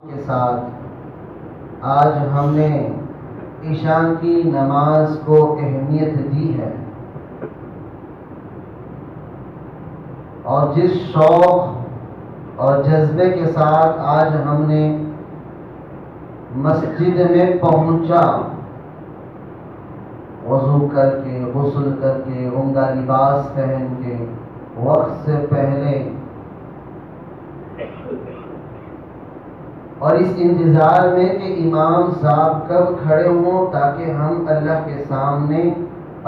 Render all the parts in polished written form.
کے ساتھ آج ہم نے عشاء کی نماز کو اہمیت دی ہے، اور جس شوق اور جذبے کے ساتھ آج ہم نے مسجد میں پہنچا، وضو کر کے، غسل کر کے، عمدہ لباس پہن کے، وقت سے پہلے، اور اس انتظار میں کہ امام صاحب کب کھڑے ہوں تاکہ ہم اللہ کے سامنے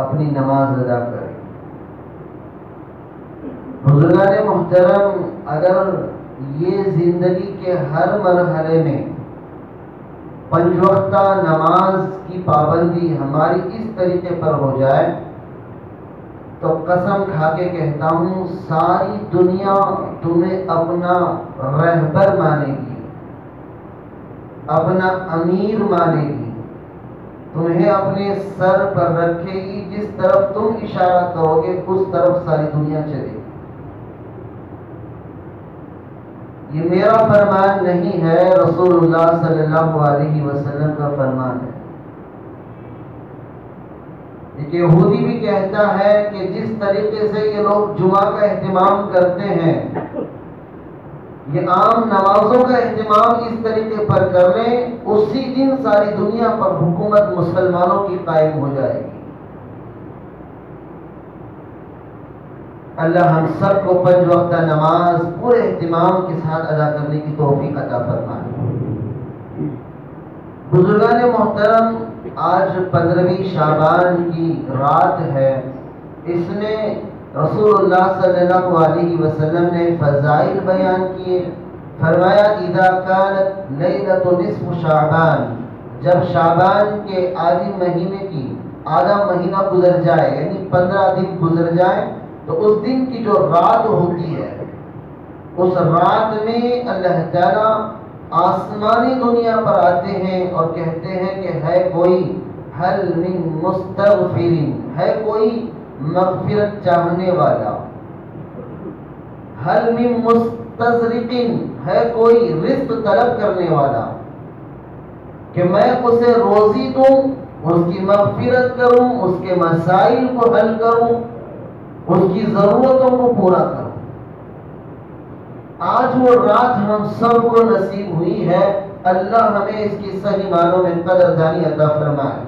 اپنی نماز ادا کریں۔ بزرگان محترم، اگر یہ زندگی کے ہر مرحلے میں پنج وقتہ نماز کی پابندی ہماری اس طریقے پر ہو جائے تو قسم کھا کے کہتا ہوں ساری دنیا تمہیں اپنا رہبر مانے گی، اپنا امیر مانے گی، تمہیں اپنے سر پر رکھے گی، جس طرف تم اشارہ کرو گے اس طرف ساری دنیا چلے گی۔ یہ میرا فرمان نہیں ہے، رسول اللہ صلی اللہ علیہ وسلم کا فرمان ہے۔ ایک یہودی بھی کہتا ہے کہ جس طریقے سے یہ لوگ جمعہ کا اہتمام کرتے ہیں، یہ عام نمازوں کا اہتمام اس طریقے پر کر لیں، اسی دن ساری دنیا پر حکومت مسلمانوں کی قائم ہو جائے گی۔ اللہ ہم سب کو پنج وقتہ نماز پورے اہتمام کے ساتھ ادا کرنے کی توفیق عطا فرمائے۔ بزرگان محترم، آج 15ویں شعبان کی رات ہے، اس میں رسول اللہ صلی اللہ علیہ وسلم نے فضائل بیان کیے۔ فرمایا اذا كانت لیلۃ نصف شعبان، جب شعبان کے آدھی مہینے کی آدھا مہینہ گزر جائے، یعنی 15 دن گزر جائے، تو اس دن کی جو رات ہوتی ہے، اس رات میں اللہ تعالیٰ آسمانی دنیا پر آتے ہیں اور کہتے ہیں کہ ہے کوئی حل من مستغفر، ہے کوئی مغفرت چاہنے والا، حل من مستذرق، ہے کوئی رزق طلب کرنے والا، کہ میں اسے روزی دوں، اس کی مغفرت کروں، اس کے مسائل کو حل کروں، اس کی ضرورتوں کو پورا کروں۔ آج وہ رات ہم سب کو نصیب ہوئی ہے، اللہ ہمیں اس کی صحیح معنوں میں قدردانی عطا فرمائے۔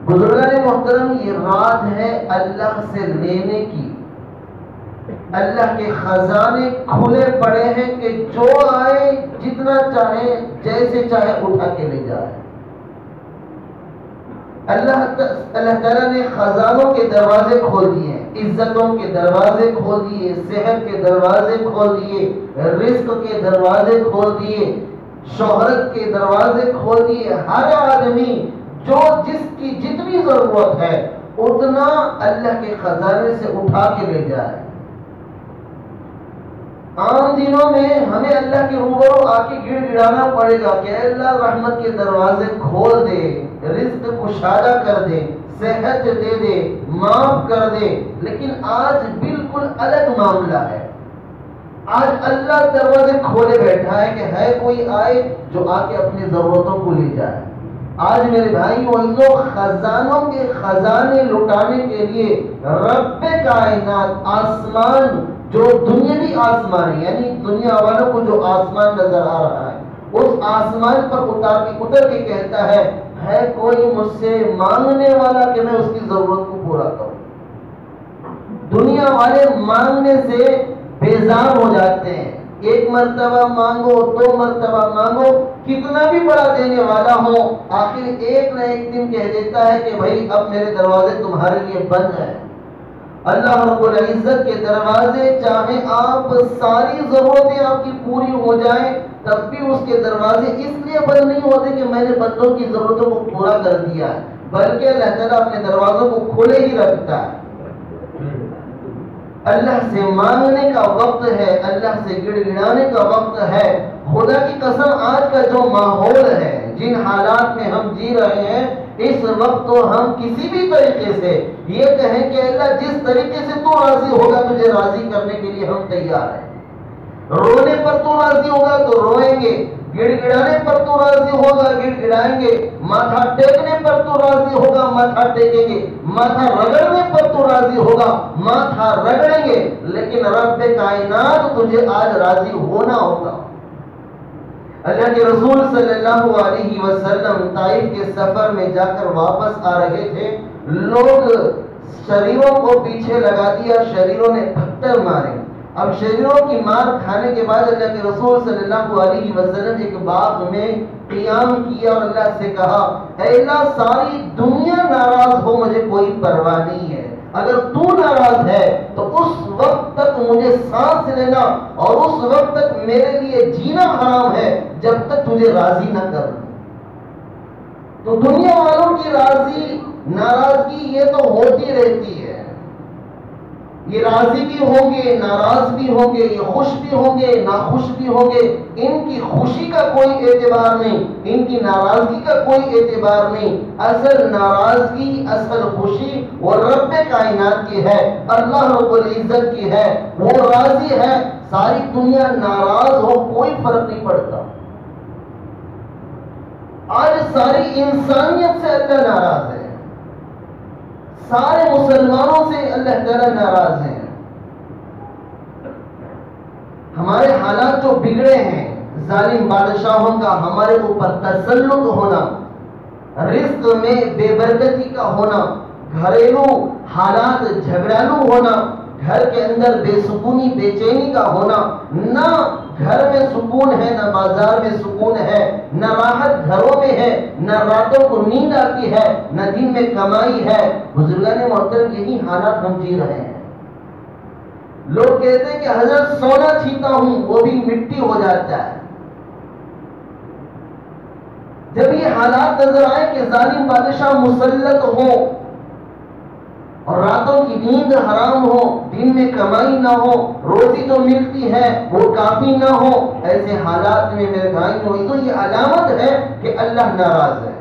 بزرگان محترم، یہ رات ہے اللہ سے لینے کی، اللہ کے خزانے کھلے پڑے ہیں کہ جو آئے جتنا چاہے جیسے چاہے اٹھا کے لے جائے۔ اللہ تعالیٰ نے خزانوں کے دروازے کھول دیے، عزتوں کے دروازے کھول دیے، صحت کے دروازے کھول دیے، رزق کے دروازے کھول دیے، شہرت کے دروازے کھول دیے۔ ہر آدمی جو جس کی جتنی ضرورت ہے اتنا اللہ کے خزانے سے اٹھا کے لے جائے۔ عام دنوں میں ہمیں اللہ کے روبرو آ کے گڑ گڑانا پڑے گا کہ اللہ رحمت کے دروازے کھول دے، رزق کشادہ کر دے، صحت دے دے، معاف کر دے۔ لیکن آج بالکل الگ معاملہ ہے۔ آج اللہ دروازے کھولے بیٹھا ہے کہ ہے کوئی آئے جو آ کے اپنی ضرورتوں کو لے جائے۔ آج میرے بھائی وہ خزانوں کے خزانے لٹانے کے لیے رب کائنات آسمان، جو دنیاوی آسمان ہے، یعنی دنیا والوں کو جو آسمان نظر آ رہا ہے، اس آسمان پر اتر کے کہتا ہے کوئی مجھ سے مانگنے والا کہ میں اس کی ضرورت کو پورا کروں۔ دنیا والے مانگنے سے بیزار ہو جاتے ہیں، ایک مرتبہ مانگو، 2 مرتبہ مانگو، کتنا بھی بڑا دینے والا ہو، آخر ایک نہ ایک دن کہہ دیتا ہے کہ بھائی اب میرے دروازے تمہارے لیے بند ہیں۔ اللہ رب العزت کے دروازے، چاہے آپ ساری ضرورتیں آپ کی پوری ہو جائیں، تب بھی اس کے دروازے اس لیے بند نہیں ہوتے کہ میں نے بندوں کی ضرورتوں کو پورا کر دیا ہے، بلکہ اللہ تعالیٰ اپنے دروازوں کو کھلے ہی رکھتا ہے۔ اللہ سے مانگنے کا وقت ہے، اللہ سے گڑ گڑانے کا وقت ہے۔ خدا کی قسم، آج کا جو ماحول ہے، جن حالات میں ہم جی رہے ہیں، اس وقت تو ہم کسی بھی طریقے سے یہ کہیں کہ اللہ جس طریقے سے تو راضی ہوگا تجھے راضی کرنے کے لیے ہم تیار ہیں۔ رونے پر تو راضی ہوگا تو روئیں گے، گڑ گڑانے پر تو راضی ہوگا گڑ گڑائیں گے، ماتھا ٹیکنے پر تو راضی ہوگا ماتھا ٹیکیں گے، ماتھا رگڑنے پر تو راضی ہوگا ماتھا رگڑیں گے، لیکن رب کائنات تجھے آج راضی ہونا ہوگا۔ اللہ کے رسول صلی اللہ علیہ وسلم طائف کے سفر میں جا کر واپس آ رہے تھے، لوگ شریروں کو پیچھے لگا دیا، شریروں نے پتھر مارے۔ اب شریروں کی مار کھانے کے بعد اللہ کے رسول صلی اللہ علیہ وسلم ایک باغ میں قیام کیا اور اللہ سے کہا، اے اللہ ساری دنیا ناراض ہو مجھے کوئی پرواہ نہیں ہے، اگر تو ناراض ہے تو اس وقت تک مجھے سانس لینا اور اس وقت تک میرے لیے جینا حرام ہے جب تک تجھے راضی نہ کر لوں۔ تو دنیا والوں کی راضی ناراضگی یہ تو ہوتی رہتی ہے، یہ راضی بھی ہوں گے ناراض بھی ہوں گے، یہ خوش بھی ہوں گے ناخوش بھی ہوں گے، ان کی خوشی کا کوئی اعتبار نہیں، ان کی ناراضگی کا کوئی اعتبار نہیں۔ اصل ناراضگی اصل خوشی وہ رب کائنات کی ہے، اللہ رب العزت کی ہے، وہ راضی ہے، ساری دنیا ناراض ہو کوئی فرق نہیں پڑتا۔ آج ساری انسانیت سے اللہ ناراض ہے، سارے مسلمانوں سے اللہ تعالیٰ ناراض ہیں۔ ہمارے حالات جو بگڑے ہیں، ظالم بادشاہوں کا ہمارے اوپر تسلط ہونا، رزق میں بے برکتی کا ہونا، گھریلو حالات جھگڑالو ہونا، گھر کے اندر بے سکونی بے چینی کا ہونا، نہ گھر میں سکون ہے نہ بازار میں سکون ہے، نہ راحت گھروں میں ہے، نہ راتوں کو نیند آتی ہے، نہ دن میں کمائی ہے۔ بزرگان محترم یہی حالات ہم جی رہے ہیں۔ لوگ کہتے ہیں کہ حضرت سونا چھیتا ہوں وہ بھی مٹی ہو جاتا ہے۔ جب یہ حالات نظر آئے کہ ظالم بادشاہ مسلط ہوں اور راتوں کی نیند حرام ہو، دن میں کمائی نہ ہو، روزی جو ملتی ہے وہ کافی نہ ہو، ایسے حالات میں مہنگائی ہوئی، تو یہ علامت ہے کہ اللہ ناراض ہے۔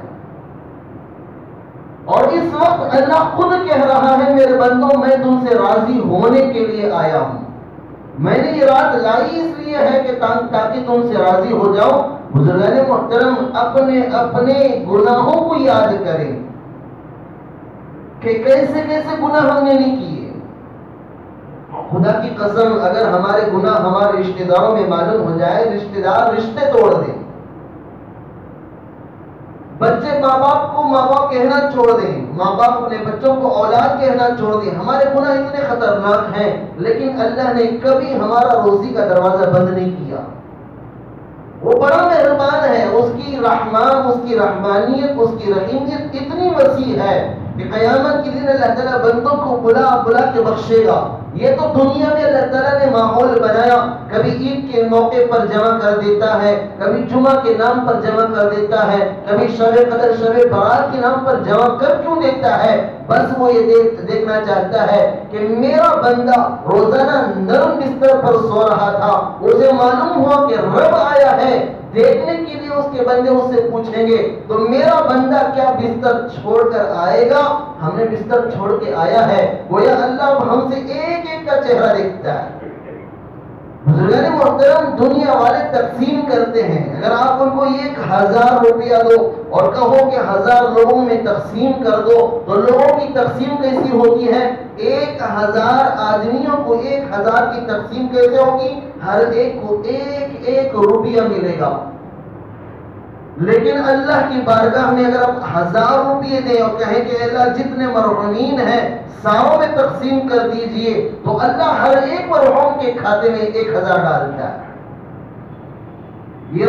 اور اس وقت اللہ خود کہہ رہا ہے، میرے بندوں میں تم سے راضی ہونے کے لیے آیا ہوں، میں نے یہ رات لائی اس لیے ہے کہ تاکہ تم سے راضی ہو جاؤ۔ بزرگان محترم اپنے اپنے گناہوں کو یاد کریں کہ کیسے کیسے گناہ ہم نے نہیں کیے۔ خدا کی قسم اگر ہمارے گناہ ہمارے رشتہ داروں میں معلوم ہو جائے، رشتہ دار رشتے توڑ دیں، بچے ماں باپ کو ماں باپ کہنا چھوڑ دیں، ماں باپ اپنے بچوں کو اولاد کہنا چھوڑ دیں۔ ہمارے گناہ اتنے خطرناک ہیں، لیکن اللہ نے کبھی ہمارا روزی کا دروازہ بند نہیں کیا۔ وہ بڑا مہربان ہے، اس کی رحمانیت اس کی رحیمیت اتنی وسیع ہے کہ قیامت کے دن اللہ تعالیٰ بندوں کو بلا بلا کے بخشے گا۔ یہ تو دنیا میں اللہ تعالیٰ نے ماحول بنایا، کبھی عید کے موقع پر جمع کر دیتا ہے، کبھی جمعہ کے نام پر جمع کر دیتا ہے، کبھی شب قدر شب برات کے نام پر جمع کر کیوں دیتا ہے؟ بس وہ یہ دیکھنا چاہتا ہے کہ میرا بندہ روزانہ نرم بستر پر سو رہا تھا، اسے معلوم ہوا کہ رب آیا ہے، دیکھنے کے لیے اس کے بندے اس سے پوچھیں گے تو میرا بندہ کیا بستر چھوڑ کر آئے گا؟ ہم نے بستر چھوڑ کے آیا ہے، گویا اللہ ہم سے ایک ایک کا چہرہ دیکھتا ہے۔ بزرگان محترم دنیا والے تقسیم کرتے ہیں، اگر آپ ان کو 1000 روپیہ دو اور کہو کہ 1000 لوگوں میں تقسیم کر دو تو لوگوں کی تقسیم کیسی ہوتی ہے؟ 1000 آدمیوں کو 1000 کی تقسیم کیسے ہوگی؟ ہر ایک کو ایک ایک روپیہ ملے گا۔ لیکن اللہ کی بارگاہ میں اگر آپ 1000 روپیے دیں اور کہیں کہ اللہ جتنے مرحومین ہیں ساؤں میں تقسیم کر دیجئے، تو اللہ ہر ایک مرحوم کے کھاتے میں 1000 ڈالتا ہے۔ یہ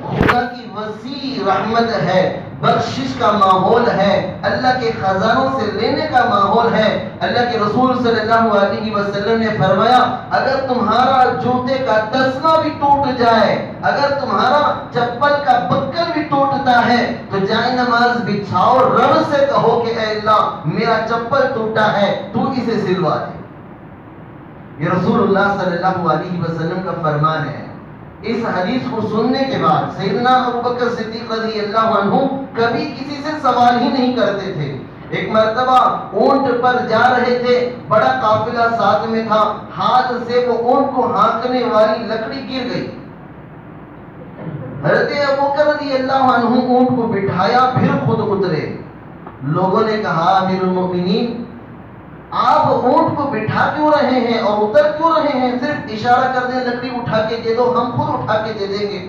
خدا کی وسیع رحمت ہے، بخشش کا ماحول ہے، اللہ کے خزانوں سے لینے کا ماحول ہے۔ اللہ کے رسول صلی اللہ علیہ وسلم نے فرمایا، اگر تمہارا جوتے کا تسمہ بھی ٹوٹ جائے، اگر تمہارا چپل کا بکل بھی ٹوٹتا ہے تو جائے نماز بچھاؤ، رب سے کہو کہ اے اللہ میرا چپل ٹوٹا ہے تو اسے سلوا دے۔ یہ رسول اللہ صلی اللہ علیہ وسلم کا فرمان ہے۔ اس حدیث کو سننے کے بعد سیدنا ابوبکر صدیق رضی اللہ عنہ کبھی کسی سے سوال ہی نہیں کرتے تھے۔ ایک مرتبہ اونٹ پر جا رہے تھے، بڑا قافلہ ساتھ میں تھا، ہاتھ سے وہ اونٹ کو ہانکنے والی لکڑی گر گئی۔ حضرت ابوبکر رضی اللہ عنہ اونٹ کو بٹھایا پھر خود اترے. لوگوں نے کہا امیر المؤمنین آپ اونٹ کو بٹھا کیوں رہے ہیں اور اتر کیوں رہے ہیں؟ صرف اشارہ کر دیں لکڑی اٹھا کے دے دو، ہم خود اٹھا کے دے دیں گے.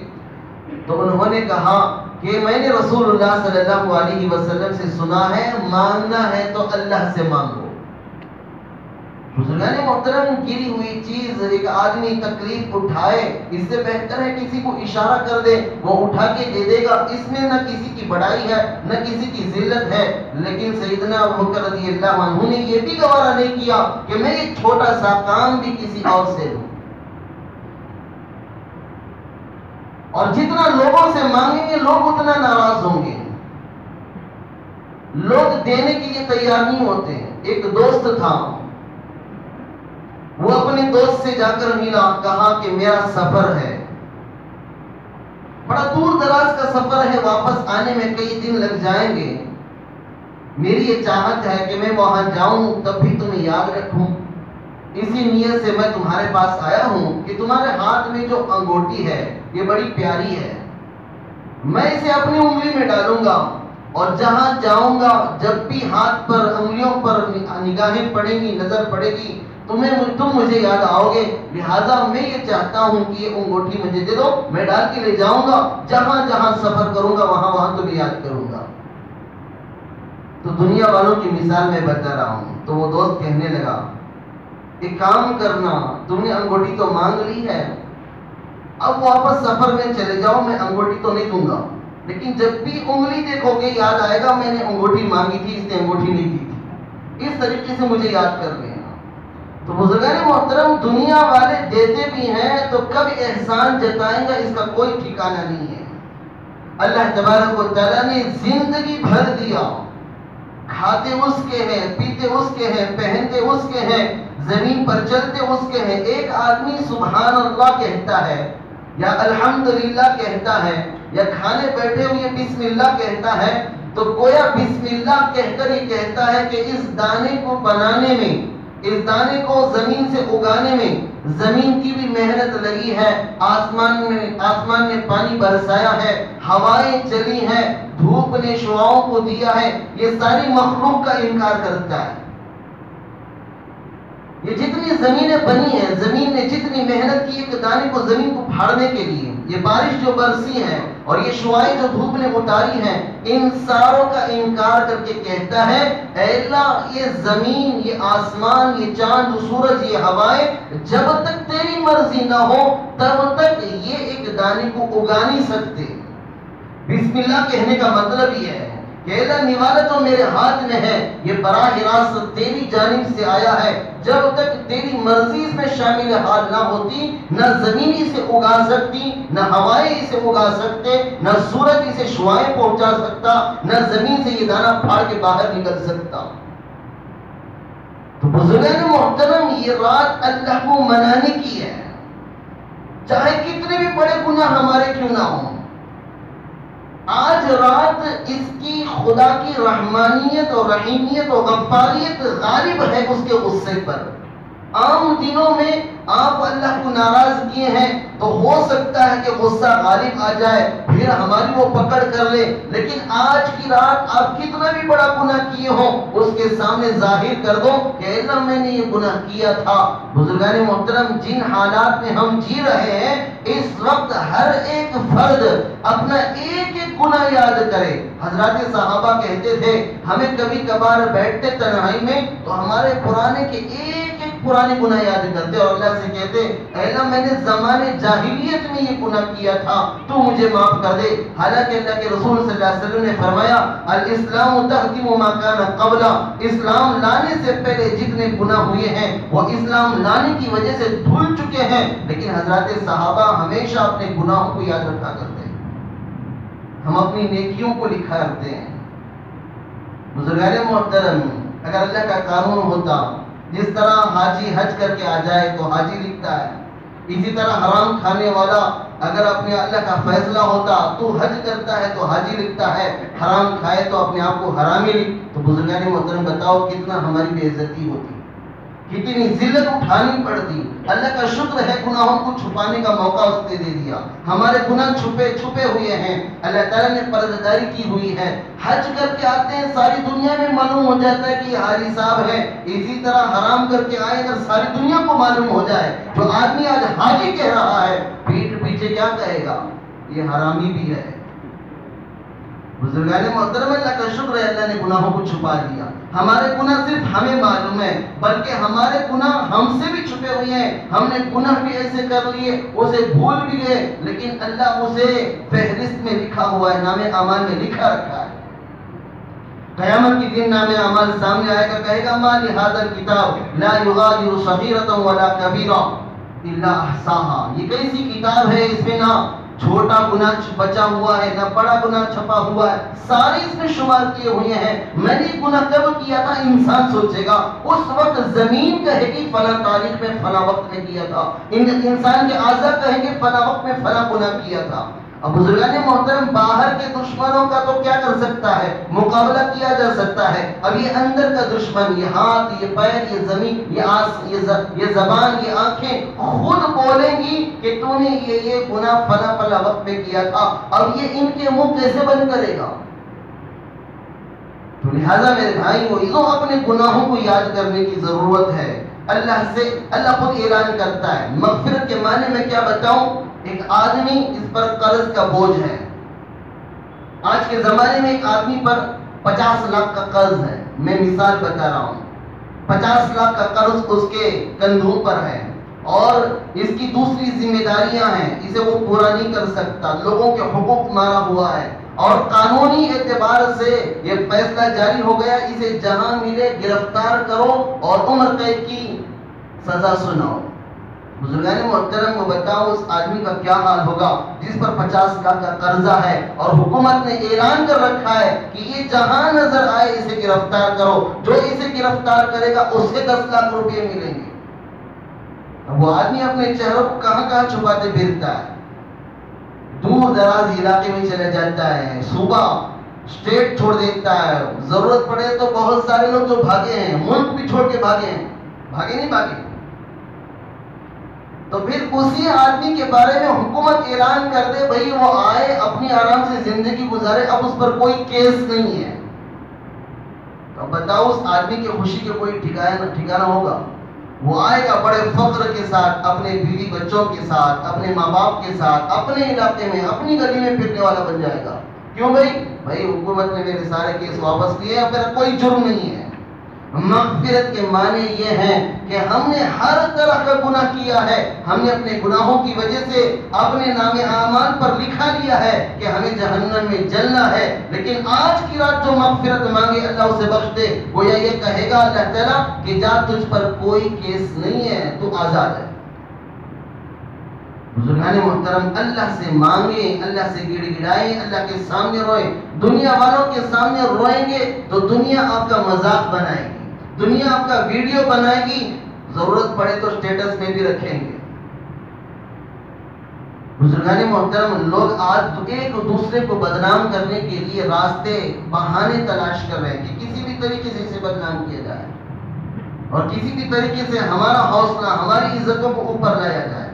تو انہوں نے کہا کہ میں نے رسول اللہ صلی اللہ علیہ وسلم سے سنا ہے مانگنا ہے تو اللہ سے مانگو. بزرگان محترم گری ہوئی چیز ایک آدمی تکلیف اٹھائے، اس سے بہتر ہے کسی کو اشارہ کر دے وہ اٹھا کے دے دے گا. اس میں نہ کسی کی بڑائی ہے نہ کسی کی ذلت ہے. لیکن سیدنا ابوبکر رضی اللہ عنہ نے یہ بھی گوارا نہیں کیا کہ میں ایک چھوٹا سا کام بھی کسی اور سے لوں. اور جتنا لوگوں سے مانگیں گے لوگ اتنا ناراض ہوں گے، لوگ دینے کے لیے تیار نہیں ہوتے. ایک دوست تھا، وہ اپنے دوست سے جا کر ملا، کہا کہ میرا سفر ہے، بڑا دور دراز کا سفر ہے، واپس آنے میں کئی دن لگ جائیں گے. میری یہ چاہت ہے کہ میں وہاں جاؤں تب بھی تمہیں یاد رکھوں. اسی نیت سے میں تمہارے پاس آیا ہوں کہ تمہارے ہاتھ میں جو انگوٹی ہے یہ بڑی پیاری ہے، میں اسے اپنی انگلی میں ڈالوں گا اور جہاں جاؤں گا جب بھی ہاتھ پر انگلیوں پر نگاہیں پڑیں گی، نظر پڑے گی، تم مجھے یاد آؤ گے. لہٰذا میں یہ چاہتا ہوں کہ یہ انگوٹھی مجھے دے دو، میں ڈال کے لے جاؤں گا، جہاں جہاں سفر کروں گا وہاں تمہیں یاد کروں گا. تو دنیا والوں کی مثال میں بتا رہا ہوں. تو وہ دوست کہنے لگا ایک کام کرنا، تم نے انگوٹھی تو مانگ لی ہے، اب واپس سفر میں چلے جاؤ، میں انگوٹھی تو نہیں دوں گا، لیکن جب بھی انگلی دیکھو گے یاد آئے گا میں نے انگوٹھی مانگی تھی، اس نے انگوٹھی نہیں دی تھی. اس طریقے سے مجھے یاد کر لینا. تو بزرگان محترم دنیا والے دیتے بھی ہیں تو کب احسان جتائیں گا اس کا کوئی ٹھکانہ نہیں ہے. اللہ تبارک و تعالیٰ نے زندگی بھر دیا، کھاتے اس کے ہیں، پیتے اس کے ہیں، پہنتے اس کے ہیں، زمین پر چلتے اس کے ہیں. ایک آدمی سبحان اللہ کہتا ہے یا الحمدللہ کہتا ہے یا کھانے بیٹھے ہوئے بسم اللہ کہتا ہے تو گویا بسم اللہ کہہ کر یہ کہتا ہے کہ اس دانے کو بنانے میں، اس دانے کو زمین سے اگانے میں زمین کی بھی محنت لگی ہے، آسمان نے پانی برسایا ہے، ہوائیں چلی ہیں، دھوپ نے شعاؤں کو دیا ہے. یہ ساری مخلوق کا انکار کرتا ہے. یہ جتنی زمینیں بنی ہیں، زمین نے جتنی محنت کی ایک دانے کو زمین کو پھاڑنے کے لیے، یہ بارش جو برسی ہے اور یہ شعائیں جو دھوپ نے اتاری ہیں، ان ساروں کا انکار کر کے کہتا ہے اے اللہ یہ زمین، یہ آسمان، یہ چاند، سورج، یہ ہوائیں جب تک تیری مرضی نہ ہو تب تک یہ ایک دانے کو اگا نہیں سکتے. بسم اللہ کہنے کا مطلب یہ ہے کہ اللہ نوالا تو میرے ہاتھ میں ہے، یہ براہ راست تیری جانب سے آیا ہے. جب تک تیری مرضی اس میں شامل حال نہ ہوتی نہ زمین اسے اگا سکتی، نہ ہوائیں اسے اگا سکتے، نہ سورج اسے شعائیں پہنچا سکتا، نہ زمین سے یہ دانہ پھاڑ کے باہر نکل سکتا. تو بزرگان محترم یہ رات اللہ کو منانے کی ہے، چاہے کتنے بھی بڑے گناہ ہمارے کیوں نہ ہوں. آج رات اس کی خدا کی رحمانیت اور رحیمیت اور غفاریت غالب ہے اس کے غصے پر. عام دنوں میں آپ اللہ کو ناراض کیے ہیں تو ہو سکتا ہے کہ غصہ غالب آ جائے، پھر ہماری وہ پکڑ کر لے. لیکن آج کی رات آپ کتنا بھی بڑا گناہ کیے ہو اس کے سامنے ظاہر کر دو کہ اللہ میں نے یہ گناہ کیا تھا. بزرگان محترم جن حالات میں ہم جی رہے ہیں اس وقت ہر ایک فرد اپنا ایک ایک گناہ یاد کرے. حضرات صحابہ کہتے تھے ہمیں کبھی کبھار بیٹھتے تنہائی میں تو ہمارے پرانے کے ایک پرانے گناہ یاد کرتے اور اللہ سے کہتے اے اللہ میں نے زمانے جاہلیت میں یہ گناہ کیا تھا، تو مجھے معاف کر دے. حالانکہ اللہ کے رسول صلی اللہ علیہ وسلم نے فرمایا الاسلام تہدم ما کان قبل، اسلام لانے سے پہلے جتنے گناہ ہوئے ہیں وہ اسلام لانے کی وجہ سے دھل چکے ہیں. لیکن حضرات صحابہ ہمیشہ اپنے گناہوں کو یاد رکھا کرتے ہیں، ہم اپنی نیکیوں کو لکھا کرتے ہیں. بزرگان محترم اگر اللہ کا قانون ہوتا جس طرح حاجی حج کر کے آ جائے تو حاجی لکھتا ہے، اسی طرح حرام کھانے والا اگر اپنے اللہ کا فیصلہ ہوتا تو حج کرتا ہے تو حاجی لکھتا ہے، حرام کھائے تو اپنے آپ کو حرامی لکھ. تو بزرگان محترم بتاؤ کتنا ہماری بے عزتی ہوتی، کتنی ذلت اٹھانی پڑتی. اللہ کا شکر ہے گناہوں کو چھپانے کا موقع اس نے دے دیا. ہمارے گناہ چھپے ہوئے ہیں, اللہ تعالیٰ نے پردہ کی ہوئی ہے. حج کر کے آتے ہیں, ساری دنیا میں معلوم ہو جاتا ہے کہ یہ حاجی صاحب ہے. اسی طرح حرام کر کے آئے اگر ساری دنیا کو معلوم ہو جائے, جو آدمی آج حاجی کہہ رہا ہے پیٹھ پیچھے کیا کہے گا, یہ حرامی بھی ہے. بزرگان محترم, اللہ کا شکر ہے اللہ نے گناہوں کو چھپا دیا. ہمارے گناہ صرف ہمیں معلوم ہے, بلکہ ہمارے گناہ ہم سے بھی چھپے ہوئے ہیں. ہم نے گناہ بھی ایسے کر لیے, اسے بھول بھی گئے, لیکن اللہ اسے فہرست میں لکھا ہوا ہے, نام اعمال میں لکھا رکھا ہے. قیامت کے دن نام اعمال سامنے آئے گا, کہے گا ما لہذا الکتاب لا یغادر صغیرۃ ولا کبیرۃ الا احصاها. یہ کیسی کتاب ہے, اس میں نہ چھوٹا گناہ بچا ہوا ہے نہ بڑا گناہ چھپا ہوا ہے, سارے اس میں شمار کیے ہوئے ہیں. میں نے گناہ کب کیا تھا انسان سوچے گا, اس وقت زمین کہے گی فلاں تاریخ میں فلاں وقت میں کیا تھا. انسان کے اعضاء کہیں گے فلاں وقت میں فلاں گناہ کیا تھا. اب بزرگان محترم, باہر کے دشمنوں کا تو کیا کر سکتا ہے, مقابلہ کیا جا سکتا ہے. اب یہ اندر کا دشمن, یہ ہاتھ, یہ پیر, یہ زمین, یہ زبان, یہ آنکھیں خود بولیں گی کہ تو نے یہ گناہ فلاں فلاں وقت میں کیا تھا. اب یہ ان کے منہ کیسے بند کرے گا؟ تو لہذا میرے بھائی وہ اپنے گناہوں کو یاد کرنے کی ضرورت ہے. اللہ سے اللہ خود اعلان کرتا ہے. مغفرت کے معنی میں کیا بتاؤں, ایک آدمی اس پر قرض کا بوجھ ہے. آج کے زمانے میں ایک آدمی پر 50 لاکھ کا قرض ہے. میں مثال بتا رہا ہوں, 50 لاکھ کا قرض اس کے کندھوں پر ہے اور اس کی دوسری ذمہ داریاں ہیں, اسے وہ پورا نہیں کر سکتا. لوگوں کے حقوق مارا ہوا ہے اور قانونی اعتبار سے یہ فیصلہ جاری ہو گیا, اسے جہاں ملے گرفتار کرو اور عمر قید کی سزا سناؤ. بزرگان محترم کو بتاؤ اس آدمی کا کیا حال ہوگا جس پر 50 لاکھ کا قرضہ ہے اور حکومت نے اعلان کر رکھا ہے کہ یہ جہاں نظر آئے اسے گرفتار کرو, جو اسے گرفتار کرے گا اسے 10 لاکھ روپے ملیں گے. اب وہ آدمی اپنے چہروں کو کہاں کہاں چھپاتے پھرتا ہے, دور دراز علاقے میں چلے جاتا ہے, صوبہ اسٹیٹ چھوڑ دیتا ہے. ضرورت پڑے تو بہت سارے لوگ جو بھاگے ہیں, ملک بھی چھوڑ کے بھاگے ہیں, بھاگے نہیں بھاگے. تو پھر اسی آدمی کے بارے میں حکومت اعلان کر دے بھئی وہ آئے اپنی آرام سے زندگی گزارے, اب اس پر کوئی کیس نہیں ہے. تو بتاؤ اس آدمی کی خوشی کے کوئی ٹھکانہ ہوگا؟ وہ آئے گا بڑے فخر کے ساتھ, اپنے بیوی بچوں کے ساتھ, اپنے ماں باپ کے ساتھ, اپنے علاقے میں اپنی گلی میں پھرنے والا بن جائے گا. کیوں بھائی حکومت نے میرے سارے کیس واپس لیے ہیں, میرا کوئی جرم نہیں ہے. مغفرت کے معنی یہ ہیں کہ ہم نے ہر طرح کا گناہ کیا ہے, ہم نے اپنے گناہوں کی وجہ سے اپنے نام اعمال پر لکھا لیا ہے کہ ہمیں جہنم میں جلنا ہے, لیکن آج کی رات جو مغفرت مانگے اللہ اسے بخش دے. گویا یہ کہے گا اللہ تعالیٰ کہ جا تجھ پر کوئی کیس نہیں ہے, تو آزاد ہے. بزرگان محترم, اللہ سے مانگیں, اللہ سے گڑ گڑائیں, اللہ کے سامنے روئیں. دنیا والوں کے سامنے روئیں گے تو دنیا آپ کا مذاق بنائے گی, دنیا آپ کا ویڈیو بنائے گی, ضرورت پڑے تو سٹیٹس میں بھی رکھیں گے. بزرگان محترم, لوگ آج ایک دوسرے کو بدنام کرنے کے لیے راستے بہانے تلاش کر رہے ہیں کہ کسی بھی طریقے سے اسے بدنام کیا جائے اور کسی بھی طریقے سے ہمارا حوصلہ, ہماری عزتوں کو اوپر لایا جائے.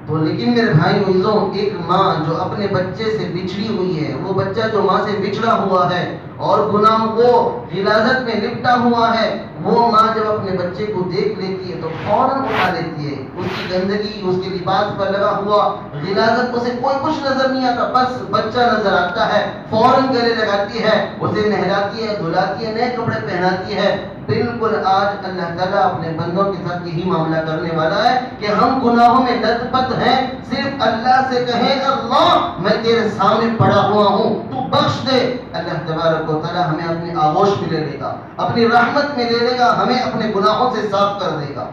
تو لیکن میرے بھائی عزیزوں, ایک ماں جو اپنے بچے سے بچھڑی ہوئی ہے, وہ بچہ جو ماں سے بچھڑا ہوا ہے اور گناہوں کو غلاظت میں لپٹا ہوا ہے, وہ ماں جب اپنے بچے کو دیکھ لیتی ہے تو فوراً اٹھا لیتی ہے. اس کی گندگی, اس کے لباس پر لگا ہوا غلاظت, اسے کوئی کچھ نظر نہیں آتا, بس بچہ نظر آتا ہے, فوراً گلے لگاتی ہے, اسے نہلاتی ہے, دھلاتی ہے, نئے کپڑے پہناتی ہے. بالکل آج اللہ تعالیٰ اپنے بندوں کے ساتھ یہی معاملہ کرنے والا ہے کہ ہم گناہوں میں لت پت ہیں. صرف اللہ سے کہیں اللہ میں تیرے سامنے پڑا ہوا ہوں, تو بخش دے. اللہ تبارک و تعالیٰ ہمیں اپنے آغوش میں لے لے گا, اپنی رحمت میں لے لے گا, ہمیں اپنے گناہوں سے صاف کر دے گا.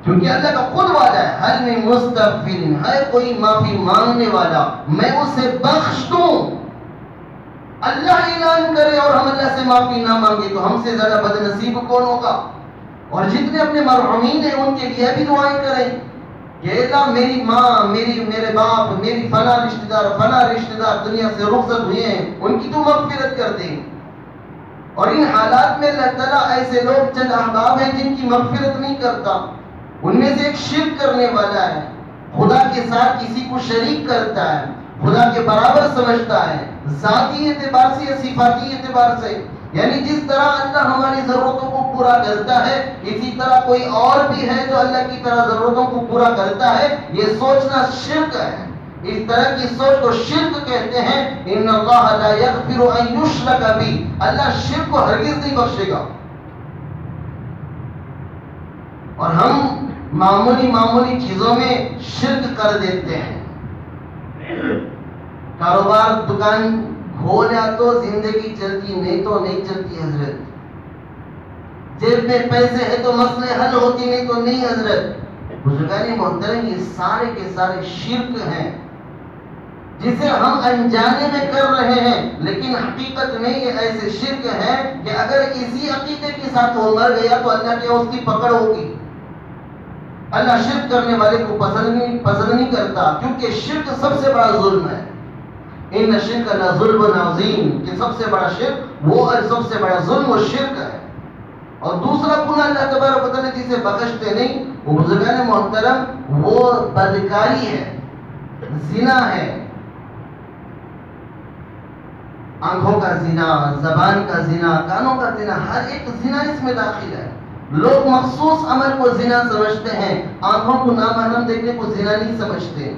کیونکہ اللہ کا خود وعدہ ہے, حل میں مستغفر, ہے کوئی معافی مانگنے والا میں اسے بخش دوں. اللہ اعلان کرے اور ہم اللہ سے معافی نہ مانگے تو ہم سے زیادہ بد نصیب کون ہوگا؟ اور جتنے اپنے مرحومین ہیں ان کے لیے بھی دعائیں کریں کہ اللہ میری ماں, میرے باپ, میری فلاں رشتہ دار دنیا سے رخصت ہوئے ہیں, ان کی تو مغفرت کر دیں. اور ان حالات میں اللہ تعالیٰ ایسے لوگ چند احباب ہیں جن کی مغفرت نہیں کرتا. ان میں سے ایک شرک کرنے والا ہے، خدا کے ساتھ کسی کو شریک کرتا ہے، خدا کے برابر سمجھتا ہے، ذاتی اعتبار سے یا صفاتی اعتبار سے. یعنی جس طرح اللہ ہماری ضرورتوں کو پورا کرتا ہے، اسی طرح کوئی اور بھی ہے جو اللہ کی طرح ضرورتوں کو پورا کرتا ہے. یہ سوچنا شرک ہے. اس طرح کی سوچ کو شرک کہتے ہیں. ان اللہ لا یغفر ان یشرک بہ، اللہ شرک کو ہرگز نہیں بخشے گا. اور ہم معمولی چیزوں میں شرک کر دیتے ہیں. کاروبار دکان کھول یا تو زندگی چلتی، نہیں تو نہیں چلتی حضرت. جیب میں پیسے ہے تو مسئلے حل ہوتی، نہیں تو نہیں حضرت. بزرگان محترم، یہ سارے کے سارے شرک ہیں جسے ہم انجانے میں کر رہے ہیں، لیکن حقیقت میں یہ ایسے شرک ہے کہ اگر اسی عقیدے کے ساتھ وہ مر گیا تو اللہ کے اس کی پکڑ ہوگی. اللہ شرک کرنے والے کو پسند نہیں کرتا، کیونکہ شرک سب سے بڑا ظلم ہے. ان شرک لظلم عظیم، کہ سب سے بڑا شرک وہ، اور سب سے بڑا ظلم وہ شرک ہے. اور دوسرا گناہ اللہ تبارک و تعالیٰ جسے بخشتے نہیں، وہ بزرگان محترم وہ بدکاری ہے، زنا ہے. آنکھوں کا زنا، زبان کا زنا، کانوں کا زنا، ہر ایک زنا اس میں داخل ہے. لوگ مخصوص عمل کو زنا سمجھتے ہیں، آنکھوں کو نامحرم دیکھنے کو زنا نہیں سمجھتے،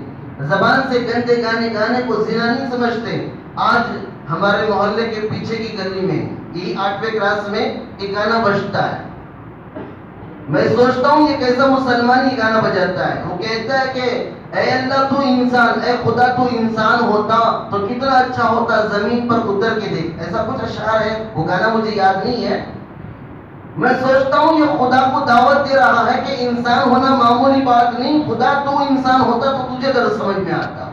زبان سے گندے گانے گانے کو زنا نہیں سمجھتے. آج ہمارے محلے کے پیچھے کی گلی میں 8ویں کلاس میں ایک گانا بجتا ہے. میں سوچتا ہوں یہ کیسا مسلمان یہ گانا بجاتا ہے. وہ کہتا ہے کہ اے اللہ تو انسان، اے خدا تو انسان ہوتا تو کتنا اچھا ہوتا، زمین پر اتر کے دیکھ. ایسا کچھ اشعار ہے، وہ گانا مجھے یاد نہیں ہے. میں سوچتا ہوں یہ خدا کو دعوت دے رہا ہے کہ انسان ہونا معمولی بات نہیں، خدا تو انسان ہوتا تو تجھے درد سمجھ میں آتا.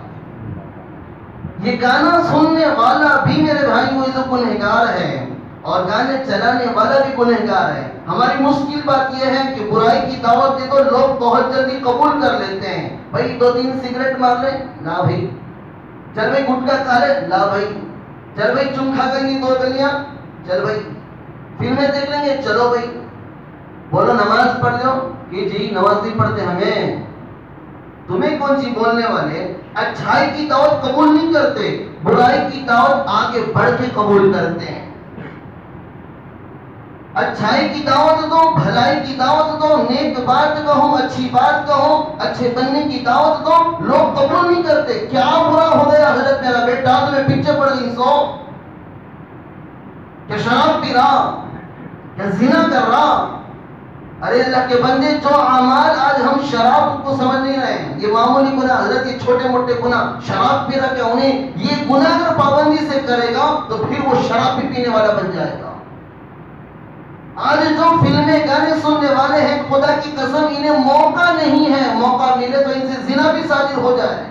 یہ گانا سننے والا بھی میرے بھائی وہ جو گنہگار ہے، اور گانے چلانے والا بھی گنہگار ہے. ہماری مشکل بات یہ ہے کہ برائی کی دعوت دے تو لوگ بہت جلدی قبول کر لیتے ہیں. بھائی 2-3 سگریٹ مار لیں، لا بھائی. چل بھائی گٹکا کھا لے، لا بھائی. چل بھائی چم کھا گئیں گے 2 گلیاں، چل بھائی. فلمیں دیکھ لیں گے، چلو بھائی. بولو نماز پڑھ لو، کہ جی نماز نہیں پڑھتے ہمیں. تمہیں کون سی بولنے والے؟ اچھائی کی دعوت قبول نہیں کرتے، برائی کی دعوت آگے بڑھ کے قبول کرتے ہیں. اچھائی کی دعوت دو، بھلائی کی دعوت دو، نیک بات کہو، اچھی بات کہو، اچھے بننے کی دعوت دو، لوگ قبول نہیں کرتے. کیا برا ہو گیا حضرت میرا بیٹا تمہیں پیچھے پڑ گئی 100 کہ شراب پی رہا، کہ زنا کر رہا. ارے اللہ کے بندے، جو اعمال آج ہم شراب کو سمجھ نہیں رہے ہیں، یہ معمولی گناہ حضرت، یہ چھوٹے موٹے گناہ، شراب پی رہا، کہ انہیں یہ گناہ اگر پابندی سے کرے گا تو پھر وہ شراب بھی پینے والا بن جائے گا. آج جو فلمیں گانے سننے والے ہیں، خدا کی قسم انہیں موقع نہیں ہے، موقع ملے تو ان سے زنا بھی صادر ہو جائے،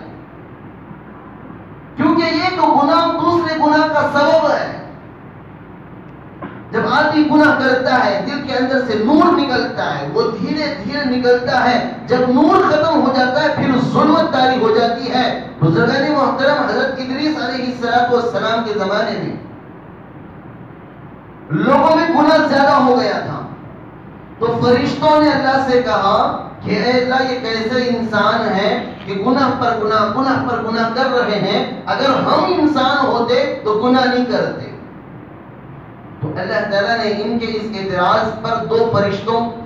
کیونکہ یہ تو گناہ دوسرے گناہ کا سبب ہے. جب آدمی گناہ کرتا ہے دل کے اندر سے نور نکلتا ہے، وہ دھیرے دھیرے نکلتا ہے. جب نور ختم ہو جاتا ہے پھر ظلمت طاری ہو جاتی ہے. بزرگان محترم، حضرت ادریس علیہ السلام کے زمانے میں لوگوں میں گناہ زیادہ ہو گیا تھا، تو فرشتوں نے اللہ سے کہا کہ اے اللہ، یہ کیسے انسان ہے کہ گناہ پر گناہ کر رہے ہیں، اگر ہم انسان ہوتے تو گناہ نہیں کرتے. تو اللہ تعالیٰ نے ان کے اس اعتراض پر 2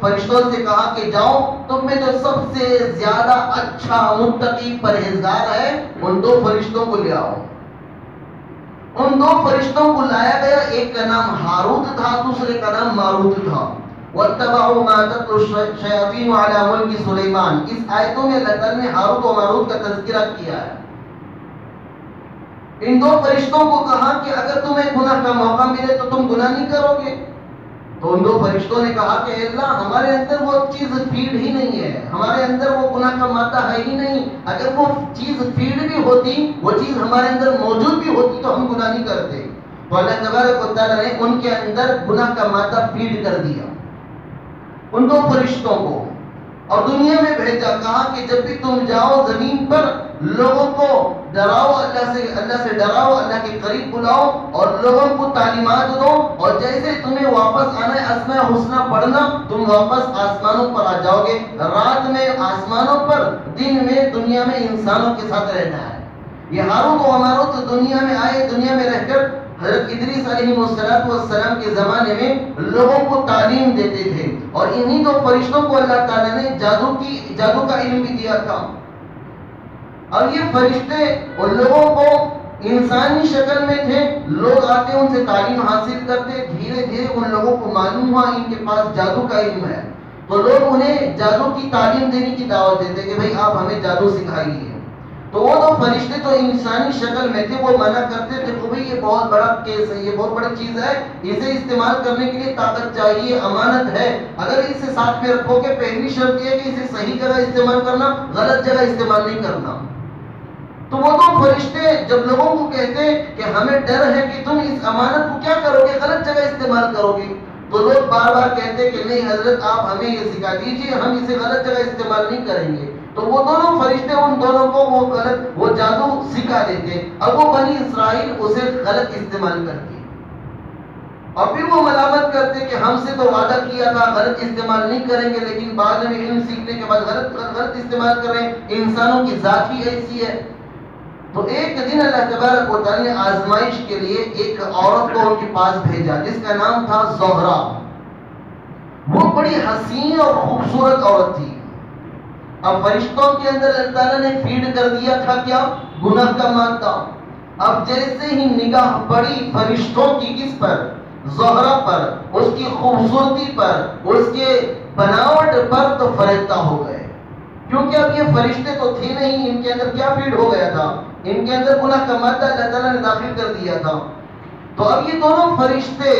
فرشتوں سے کہا کہ جاؤ، تم میں جو سب سے زیادہ اچھا متقی پرہیزگار ہے ان 2 فرشتوں کو لے آؤ. ان 2 فرشتوں کو لایا گیا. ایک کا نام ہاروت تھا، دوسرے کا نام ماروت تھا. وَاتَّبَعُوا مَا تَتْلُو الشَّيَاطِينُ عَلَىٰ مُلْكِ سُلَيْمَانَ. اس آیتوں میں اللہ تعالیٰ نے ہاروت و ماروت کا تذکرہ کیا ہے. ان 2 فرشتوں کو کہا کہ اگر تمہیں گناہ کا موقع ملے تو تم گناہ نہیں کرو گے. تو ان 2 فرشتوں نے کہا کہ اے اللہ، ہمارے اندر وہ چیز فیڈ ہی نہیں ہے، ہمارے اندر وہ گناہ کا مادہ ہے ہی نہیں. اگر وہ چیز فیڈ بھی ہوتی، وہ چیز ہمارے اندر موجود بھی ہوتی تو ہم گناہ نہیں کرتے. تو اللہ تبارک و تعالیٰ نے ان کے اندر گناہ کا مادہ فیڈ کر دیا ان 2 فرشتوں کو. اور دنیا میں بھیجا. کہا کہ جب بھی تم جاؤ زمین پر لوگوں کو ڈراؤ، اللہ سے ڈراؤ، اللہ کے قریب بلاؤ اور لوگوں کو تعلیمات دو. اور جیسے تمہیں واپس آنا ہے اسماء الحسنی پڑھنا، تم واپس آسمانوں پر آ جاؤ گے. رات میں آسمانوں پر، دن میں دنیا میں انسانوں کے ساتھ رہنا ہے. یہ ہاروت و ماروت دنیا میں آئے، دنیا میں رہ کر حضرت ادریس علیہ السلام کے زمانے میں لوگوں کو تعلیم دیتے تھے. اور انہی دو فرشتوں کو اللہ تعالیٰ نے جادو کا علم بھی دیا تھا. اور یہ فرشتے ان لوگوں کو انسانی شکل میں تھے. لوگ آتے ان سے تعلیم حاصل کرتے. دھیرے دھیرے ان لوگوں کو معلوم ہوا ان کے پاس جادو کا علم ہے، تو لوگ انہیں جادو کی تعلیم دینے کی دعوت دیتے کہ بھئی آپ ہمیں جادو سکھائیے. تو وہ دو فرشتے جو انسانی شکل میں تھے وہ منع کرتے تھے کہ بھئی یہ بہت بڑا کیس ہے، یہ بہت بڑی چیز ہے، اسے استعمال کرنے کے لیے طاقت چاہیے، امانت ہے. اگر اسے ساتھ میں رکھو گے پہلی شرط یہ ہے کہ اسے صحیح جگہ استعمال کرنا، غلط جگہ استعمال نہیں کرنا. تو وہ دو فرشتے جب لوگوں کو کہتے کہ ہمیں ڈر ہے کہ تم اس امانت کو کیا کرو گے، غلط جگہ استعمال کرو گے، تو لوگ بار بار کہتے کہ نہیں حضرت آپ ہمیں یہ سکھا دیجئے، ہم اسے غلط جگہ استعمال نہیں کریں گے. تو وہ دونوں فرشتے ان دونوں کو وہ جادو سکھا دیتے. اب وہ بنی اسرائیل اسے غلط استعمال کرتی اور پھر وہ ملامت کرتے کہ ہم سے تو وعدہ کیا تھا غلط استعمال نہیں کریں گے، لیکن بعد میں علم سیکھنے کے بعد غلط استعمال کر رہے ہیں. انسانوں کی ذات ہی ایسی ہے. تو ایک دن اللہ تبارک و تعالی نے آزمائش کے لیے ایک عورت کو ان کے پاس بھیجا جس کا نام تھا زہرا. وہ بڑی حسین اور خوبصورت عورت تھی. اب فرشتوں کے اندر اللہ تعالیٰ نے فیڈ کر دیا تھا کیا؟ گناہ کا مادہ. اب جیسے ہی نگاہ پڑی فرشتوں کی کس پر؟ زہرا پر، اس کی خوبصورتی پر، اس کے بناوٹ پر، تو فریفتہ ہو گئے. کیونکہ اب یہ فرشتے تو تھے نہیں، ان کے اندر کیا فیڈ ہو گیا تھا؟ ان کے اندر گناہ کا مادہ اللہ تعالیٰ نے داخل کر دیا تھا. تو اب یہ دونوں فرشتے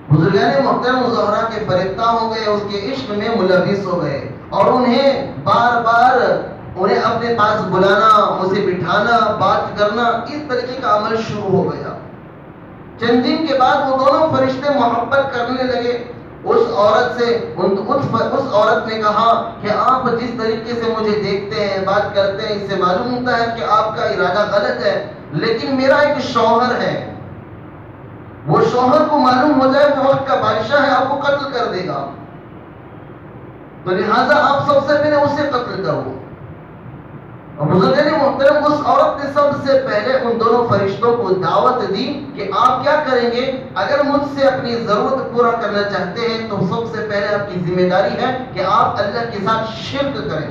بزرگان محترم زہرا کے فریفتہ ہو گئے، اس کے عشق میں ملوث ہو گئے اور انہیں بار بار انہیں اپنے پاس بلانا، اسے بٹھانا، بات کرنا، اس طریقے کا عمل شروع ہو گیا. چند دن کے بعد وہ دونوں فرشتے محبت کرنے لگے اس عورت سے. اس عورت نے کہا کہ آپ جس طریقے سے مجھے دیکھتے ہیں، بات کرتے ہیں، اس سے معلوم ہوتا ہے کہ آپ کا ارادہ غلط ہے، لیکن میرا ایک شوہر ہے، وہ شوہر کو معلوم ہو جائے وہ وقت کا بادشاہ ہے، آپ کو قتل کر دے گا، تو لہٰذا آپ سب سے پہلے اسے قتل کرو. اور بزرگان محترم اس عورت نے سب سے پہلے ان دونوں فرشتوں کو دعوت دی کہ آپ کیا کریں گے؟ اگر مجھ سے اپنی ضرورت پورا کرنا چاہتے ہیں تو سب سے پہلے آپ کی ذمہ داری ہے کہ آپ اللہ کے ساتھ شرک کریں.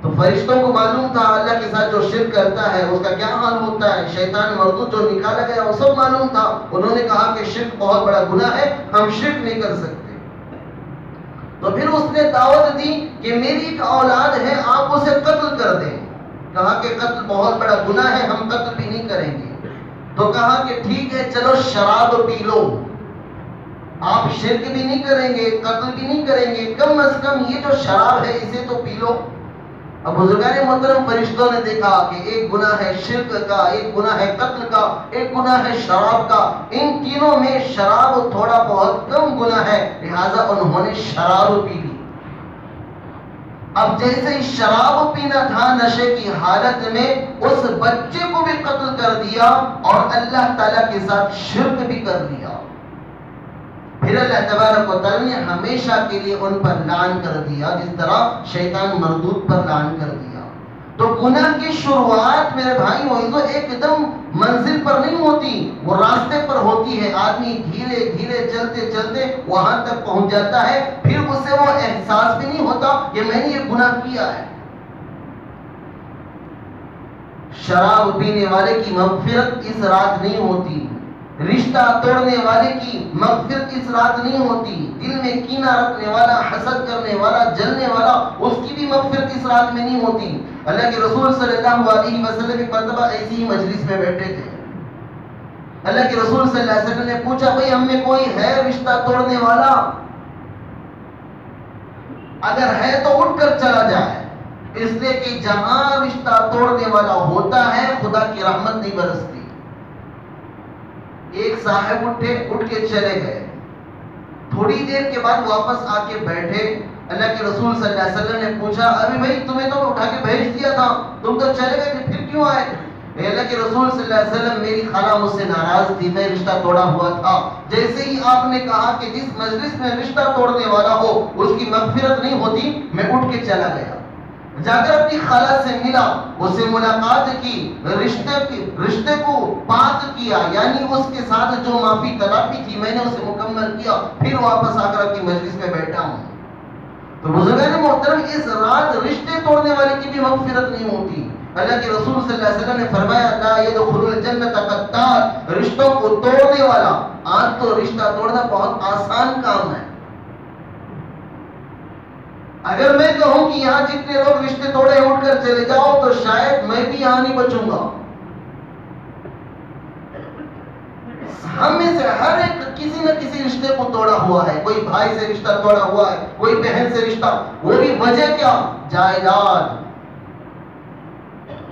تو فرشتوں کو معلوم تھا اللہ کے ساتھ جو شرک کرتا ہے اس کا کیا حال ہوتا ہے، شیطان مردود جو نکالا گیا وہ سب معلوم تھا. انہوں نے کہا کہ شرک بہت بڑا گناہ ہے، ہم شرک نہیں کر سکتے. تو پھر اس نے دعوت دی کہ میری ایک اولاد ہے، آپ اسے قتل کر دیں. کہا کہ قتل بہت بڑا گناہ ہے، ہم قتل بھی نہیں کریں گے. تو کہا کہ ٹھیک ہے چلو شراب پی لو، آپ شرک بھی نہیں کریں گے، قتل بھی نہیں کریں گے، کم از کم یہ جو شراب ہے اسے تو پی لو. اب بزرگان محترم فرشتوں نے دیکھا کہ ایک گناہ ہے شرک کا، ایک گناہ ہے قتل کا، ایک گناہ ہے شراب کا. ان تینوں میں شراب تھوڑا بہت کم گناہ ہے، لہذا انہوں نے شراب پی لی. اب جیسے ہی شراب پینا تھا نشے کی حالت میں اس بچے کو بھی قتل کر دیا اور اللہ تعالیٰ کے ساتھ شرک بھی کر دیا. پھر اللہ تبارک و تعالیٰ نے ہمیشہ کے لیے ان پر لعن کر دیا جس طرح شیطان مردود پر لعن کر دیا. تو گناہ کی شروعات میرے بھائی وہ ایک دم منزل پر نہیں ہوتی، وہ راستے پر ہوتی ہے. آدمی دھیرے دھیرے چلتے چلتے وہاں تک پہنچ جاتا ہے، پھر اسے وہ احساس بھی نہیں ہوتا کہ میں نے یہ گناہ کیا ہے. شراب پینے والے کی مغفرت اس رات نہیں ہوتی، رشتہ توڑنے والے کی مغفرت اس رات نہیں ہوتی، دل میں کینہ رکھنے والا، حسد کرنے والا، جلنے والا، اس کی بھی مغفرت اس رات میں نہیں ہوتی. اللہ کے رسول صلی اللہ علیہ وسلم ایک مرتبہ ایسی ہی مجلس میں بیٹھے تھے. اللہ کے رسول صلی اللہ علیہ وسلم نے پوچھا بھئی ہم میں کوئی ہے رشتہ توڑنے والا؟ اگر ہے تو اٹھ کر چلا جائے، اس لیے کہ جہاں رشتہ توڑنے والا ہوتا ہے خدا کی رحمت نہیں برستی. ایک صاحب اٹھ کے چلے گئے، تھوڑی دیر کے بعد واپس آ کے بیٹھے اللہ کے رسول صلی اللہ علیہ وسلم نے پوچھا ابھی بھائی تمہیں تو اٹھا کے بھیج دیا تھا، تم تو چلے گئے تھے، پھر کیوں آئے؟ اللہ کے رسول صلی اللہ علیہ وسلم میری خالہ مجھ سے ناراض تھی، میں رشتہ توڑا ہوا تھا۔ جیسے ہی آپ نے کہا کہ جس مجلس میں رشتہ توڑنے والا ہو اس کی مغفرت نہیں ہوتی، میں اٹھ کے چلا گیا، جا کر اپنی خالہ سے ملا، اس سے ملاقات کی، رشتے کو پاک کیا، یعنی اس کے ساتھ جو معافی تلافی تھی میں نے اسے مکمل کیا، پھر واپس آ کر اپنی مجلس میں بیٹھا ہوں۔ تو بزرگان محترم اس رات رشتے توڑنے والے کی بھی مغفرت نہیں ہوتی۔ اللہ کے رسول صلی اللہ علیہ وسلم نے فرمایا لا يدخل الجنت قطاع، رشتوں کو توڑنے والا۔ آج تو رشتہ توڑنا بہت آسان کام ہے۔ اگر میں کہوں کہ یہاں جتنے لوگ رشتے توڑے اٹھ کر چلے جاؤ تو شاید میں بھی یہاں نہیں بچوں گا۔ ہم میں سے ہر ایک کسی نہ کسی رشتے کو توڑا ہوا ہے، کوئی بھائی سے رشتہ توڑا ہوا ہے، کوئی بہن سے رشتہ، وہ بھی وجہ کیا؟ جائیداد۔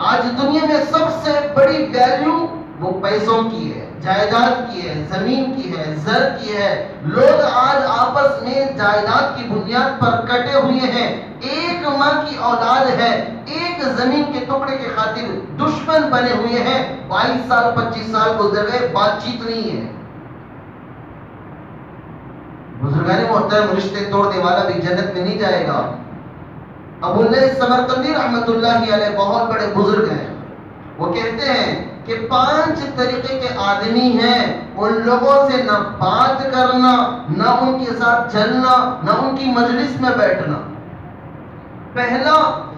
آج دنیا میں سب سے بڑی ویلیو وہ پیسوں کی ہے، جائیداد کی ہے، زمین کی ہے، زر کی ہے۔ لوگ آج آپس میں جائیداد کی بنیاد پر کٹے ہوئے ہیں، ایک ماں کی اولاد ہے، ایک زمین کے ٹکڑے کے خاطر دشمن بنے ہوئے ہیں۔ 22 سال 25 سال گزر گئے، بات چیت نہیں ہے۔ بزرگان محترم رشتے توڑنے والا بھی جنت میں نہیں جائے گا۔ ابو اللیث سمرقندی رحمت اللہ علیہ بہت بڑے بزرگ ہیں، وہ کہتے ہیں کہ 5 طریقے کے آدمی ہیں، ان لوگوں سے نہ بات کرنا، نہ ان کے ساتھ چلنا، نہ ان کی مجلس میں بیٹھنا۔ پہلا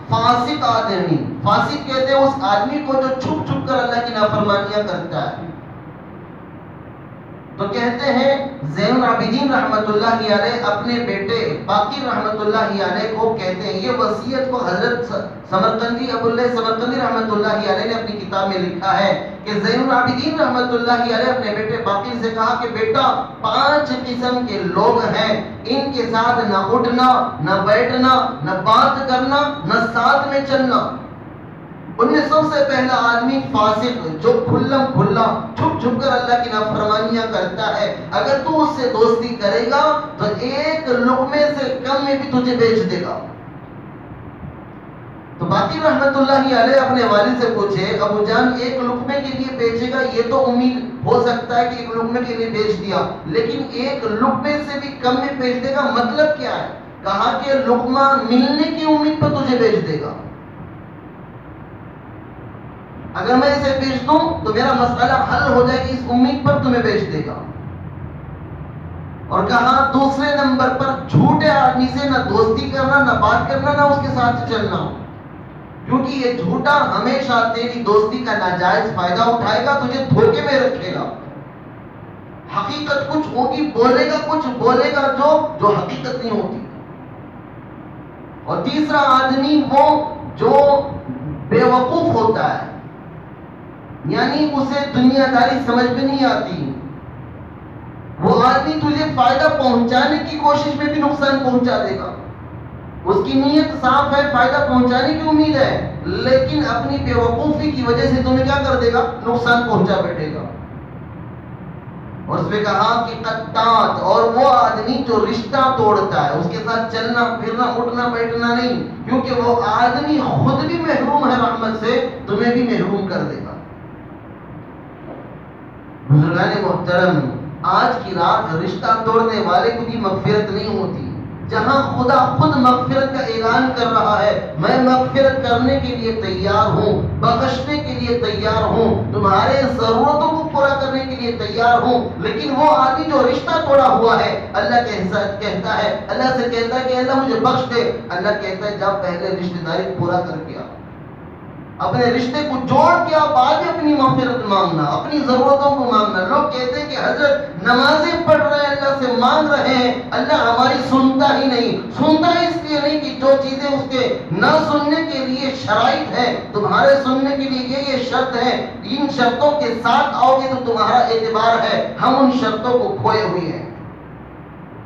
فاسق آدمی، فاسق کہتے ہیں اس آدمی کو جو چھپ چھپ کر اللہ کی نافرمانیاں کرتا ہے۔ تو کہتے ہیں زین العابدین رحمت اللہ علیہ اپنے بیٹے باقر رحمت اللہ علیہ کو کہتے ہیں، یہ وصیت کو حضرت سمرقندی ابو اللیث سمرقندی رحمت اللہ علیہ نے اپنی کتاب میں لکھا ہے کہ زین العابدین رحمت اللہ علیہ اپنے بیٹے باقر سے کہا کہ بیٹا 5 قسم کے لوگ ہیں، ان کے ساتھ نہ اٹھنا، نہ بیٹھنا، نہ بات کرنا، نہ ساتھ میں چلنا۔ ان میں سب سے پہلا آدمی فاسق، جو کھلا کھلا چھپ چھپ کر اللہ کی نافرمانیاں کرتا ہے۔ اگر تو اس سے دوستی کرے گا تو ایک لقمے سے کم میں بھی تجھے بیچ دے گا۔ تو باقی رحمت اللہ علیہ اپنے والد سے پوچھے ابو جان ایک لقمے کے لیے بیچے گا، یہ تو امید ہو سکتا ہے کہ ایک لقمے کے لیے بیچ دیا، لیکن ایک لقمے سے بھی کم میں بیچ دے گا، مطلب کیا ہے؟ کہا کہ لقمہ ملنے کی امید پر تجھے بیچ دے گا۔ اگر میں اسے بیچ دوں تو میرا مسئلہ حل ہو جائے گی، اس امید پر تمہیں بیچ دے گا۔ اور کہا دوسرے نمبر پر جھوٹے آدمی سے نہ دوستی کرنا، نہ بات کرنا، نہ اس کے ساتھ چلنا، کیونکہ یہ جھوٹا ہمیشہ تیری دوستی کا ناجائز فائدہ اٹھائے گا، تجھے دھوکے میں رکھے گا۔ حقیقت کچھ ہوگی، بولے گا کچھ، بولے گا جو حقیقت نہیں ہوتی۔ اور تیسرا آدمی وہ جو بے وقوف ہوتا ہے، یعنی اسے دنیا داری سمجھ میں نہیں آتی، وہ آدمی تجھے فائدہ پہنچانے کی کوشش میں بھی نقصان پہنچا دے گا، اس کی نیت صاف ہے، فائدہ پہنچانے کی امید ہے، لیکن اپنی بے وقوفی کی وجہ سے تمہیں کیا کر دے گا؟ نقصان پہنچا بیٹھے گا۔ اور اس نے کہا کہ قطاط، اور وہ آدمی جو رشتہ توڑتا ہے، اس کے ساتھ چلنا پھرنا اٹھنا بیٹھنا نہیں، کیونکہ وہ آدمی خود بھی محروم ہے رحمت سے، تمہیں بھی محروم کر دے گا۔ بزرگان محترم آج کی رات رشتہ توڑنے والے کو بھی مغفرت نہیں ہوتی، جہاں خدا خود مغفرت کا اعلان کر رہا ہے، میں مغفرت کرنے کے لیے تیار ہوں، بخشنے کے لیے تیار ہوں، تمہارے ضرورتوں کو پورا کرنے کے لیے تیار ہوں، لیکن وہ آدمی جو رشتہ توڑا ہوا ہے اللہ کہتا ہے، اللہ سے کہتا ہے کہ اللہ مجھے بخش دے، اللہ کہتا ہے جا پہلے رشتہ داری پورا کر کے آ، اپنے رشتے کو جوڑ کے آپ بعد میں اپنی مغفرت مانگنا، اپنی ضرورتوں کو مانگنا۔ لوگ کہتے ہیں کہ حضرت نمازیں پڑھ رہے ہیں، اللہ سے مانگ رہے ہیں، اللہ ہماری سنتا ہی نہیں۔ سنتا ہی اس لیے نہیں کہ جو چیزیں اس کے نہ سننے کے لیے شرائط ہے، تمہارے سننے کے لیے یہ شرط ہے، ان شرطوں کے ساتھ آؤ گے تو تمہارا اعتبار ہے۔ ہم ان شرطوں کو کھوئے ہوئے ہیں۔